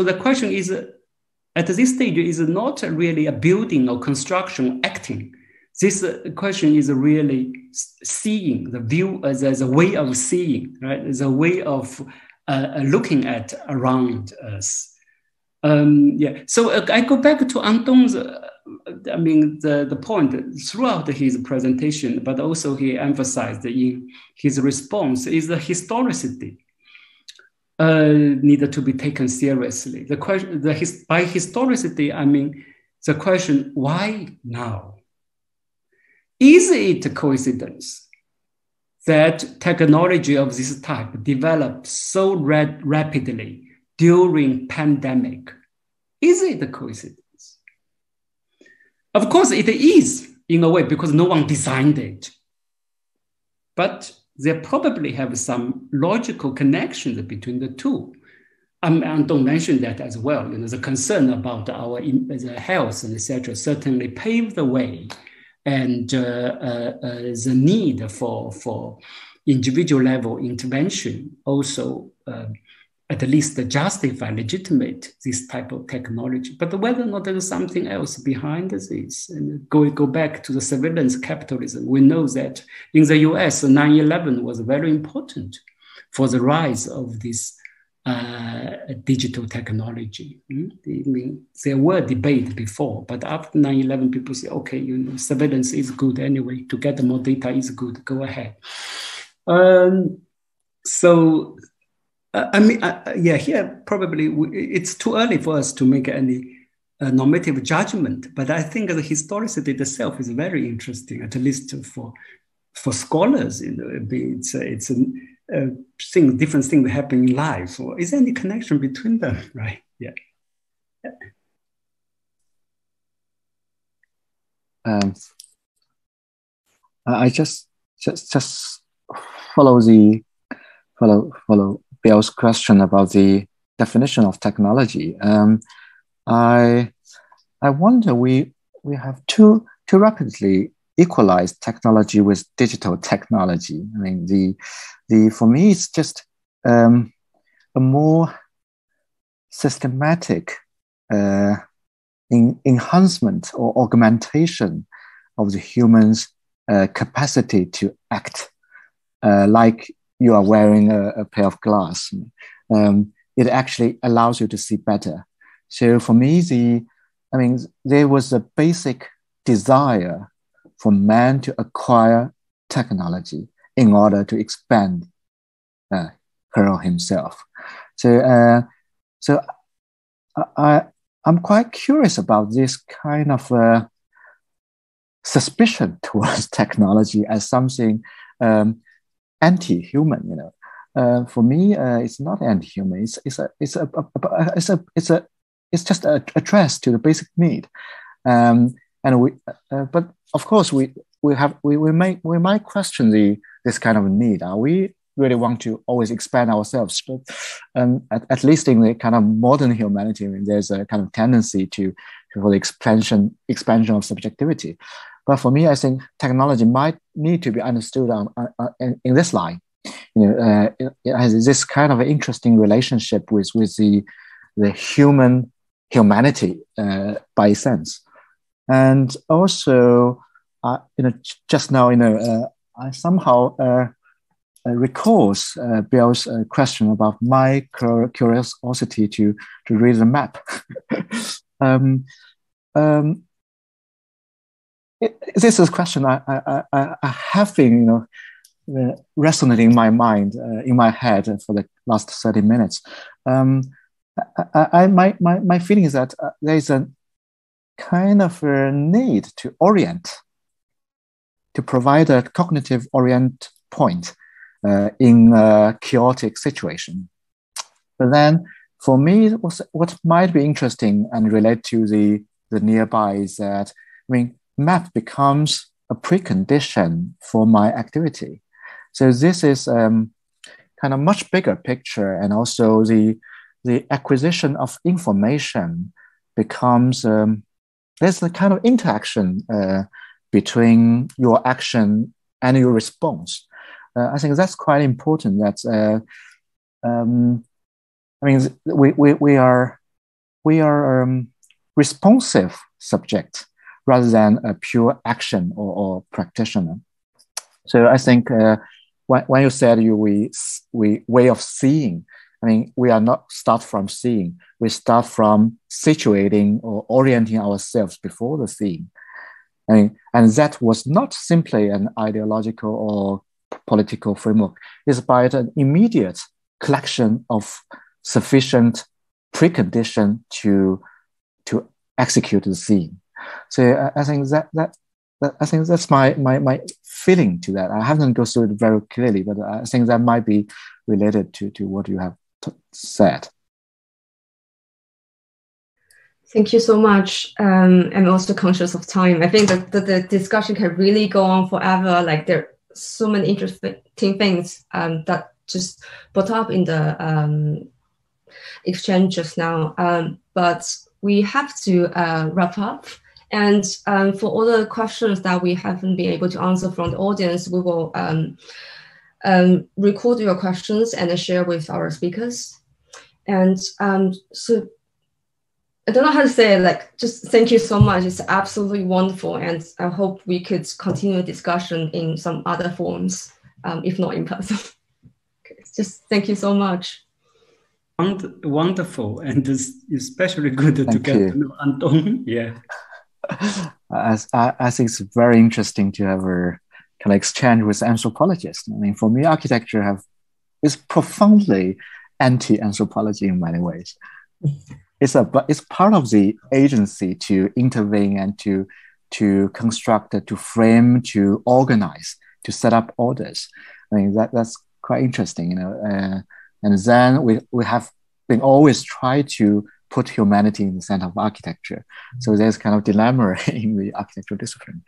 the question is, at this stage, is not really a building or construction acting. This question is really seeing, the view as a way of seeing, right? As a way of looking at around us. So I go back to Andong's, the point throughout his presentation, but also he emphasized in his response is the historicity needed to be taken seriously. The question, by historicity, I mean the question, why now? Is it a coincidence that technology of this type developed so rapidly during pandemic? Is it a coincidence? Of course it is in a way, because no one designed it. But they probably have some logical connections between the two. Andong mentioned that as well. The concern about our the health and etc. certainly paved the way, and the need for individual level intervention also at least justify, legitimate this type of technology. But whether or not there's something else behind this, and go back to the surveillance capitalism, we know that in the US, 9/11 was very important for the rise of this digital technology. I mean, there were debates before, but after 9/11, people say, okay, surveillance is good anyway. To get more data is good. Go ahead. Here probably it's too early for us to make any normative judgment, but I think the historicity itself is very interesting, at least for scholars. It's a different thing that happen in life. Or is there any connection between them? Right? Yeah. I just follow Biao's question about the definition of technology. I wonder we have too rapidly equalized technology with digital technology. I mean, for me, it's just a more systematic enhancement or augmentation of the human's capacity to act, like you are wearing a pair of glass. It actually allows you to see better. So for me, there was a basic desire for man to acquire technology in order to expand her or himself. So I'm quite curious about this kind of suspicion towards technology as something anti-human. For me, it's not anti-human. It's just addressed to the basic need, but of course we might question this kind of need. We really want to always expand ourselves, but at least in the kind of modern humanity, I mean, there's a kind of tendency for the expansion of subjectivity. But for me, I think technology might need to be understood in this line. It has this kind of interesting relationship with the humanity by sense, and also just now I somehow recalls Biao's question about my curiosity to read the map. This is a question I have been resonating in my mind, in my head for the last 30 minutes. My feeling is that there is a kind of a need to provide a cognitive orient point in a chaotic situation. But then for me, what might be interesting and relate to the nearby is that, map becomes a precondition for my activity. So this is kind of much bigger picture, and also the acquisition of information becomes, there's a kind of interaction between your action and your response. I think that's quite important. That we are responsive subject rather than a pure action or practitioner. So I think when you said we way of seeing, we are not start from seeing. We start from situating or orienting ourselves before the seeing. And that was not simply an ideological or political framework. It's by an immediate collection of sufficient precondition to execute the seeing. So I think that's my feeling to that. I haven't gone through it very clearly, but I think that might be related to what you have said. Thank you so much. I'm also conscious of time. I think that the discussion can really go on forever. Like, there are so many interesting things that just brought up in the exchange just now. But we have to wrap up. And for all the questions that we haven't been able to answer from the audience, we will record your questions and share with our speakers. And so I don't know how to say it, just thank you so much. It's absolutely wonderful. And I hope we could continue discussion in some other forms, if not in person. Okay, just thank you so much. Wonderful. And it's especially good to get to know Andong. Yeah. I think it's very interesting to have a kind of exchange with anthropologists. For me, architecture is profoundly anti-anthropology in many ways. It's part of the agency to intervene and to construct, to frame, to organize, to set up orders. That's quite interesting, and then we have been always try to put humanity in the center of architecture. So there's kind of dilemma in the architectural discipline.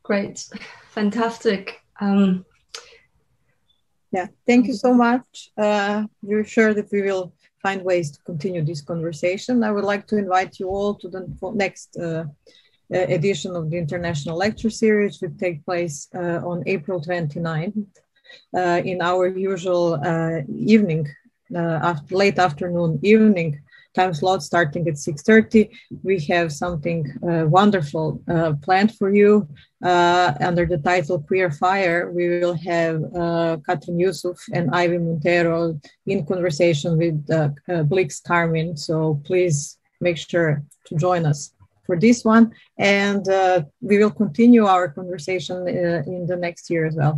Great, fantastic. Yeah, thank you so much. We're sure that we will find ways to continue this conversation. I would like to invite you all to the next edition of the International Lecture Series, which will take place on April 29th in our usual evening, late afternoon evening time slot starting at 6:30. We have something wonderful planned for you. Under the title Queer Fire, we will have Katrin Yusuf and Ivy Montero in conversation with Blix Carmin. So please make sure to join us for this one. And we will continue our conversation in the next year as well.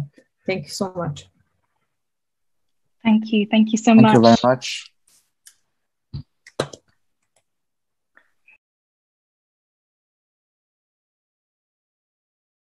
Thank you so much. Thank you. Thank you so much. Thank you very much.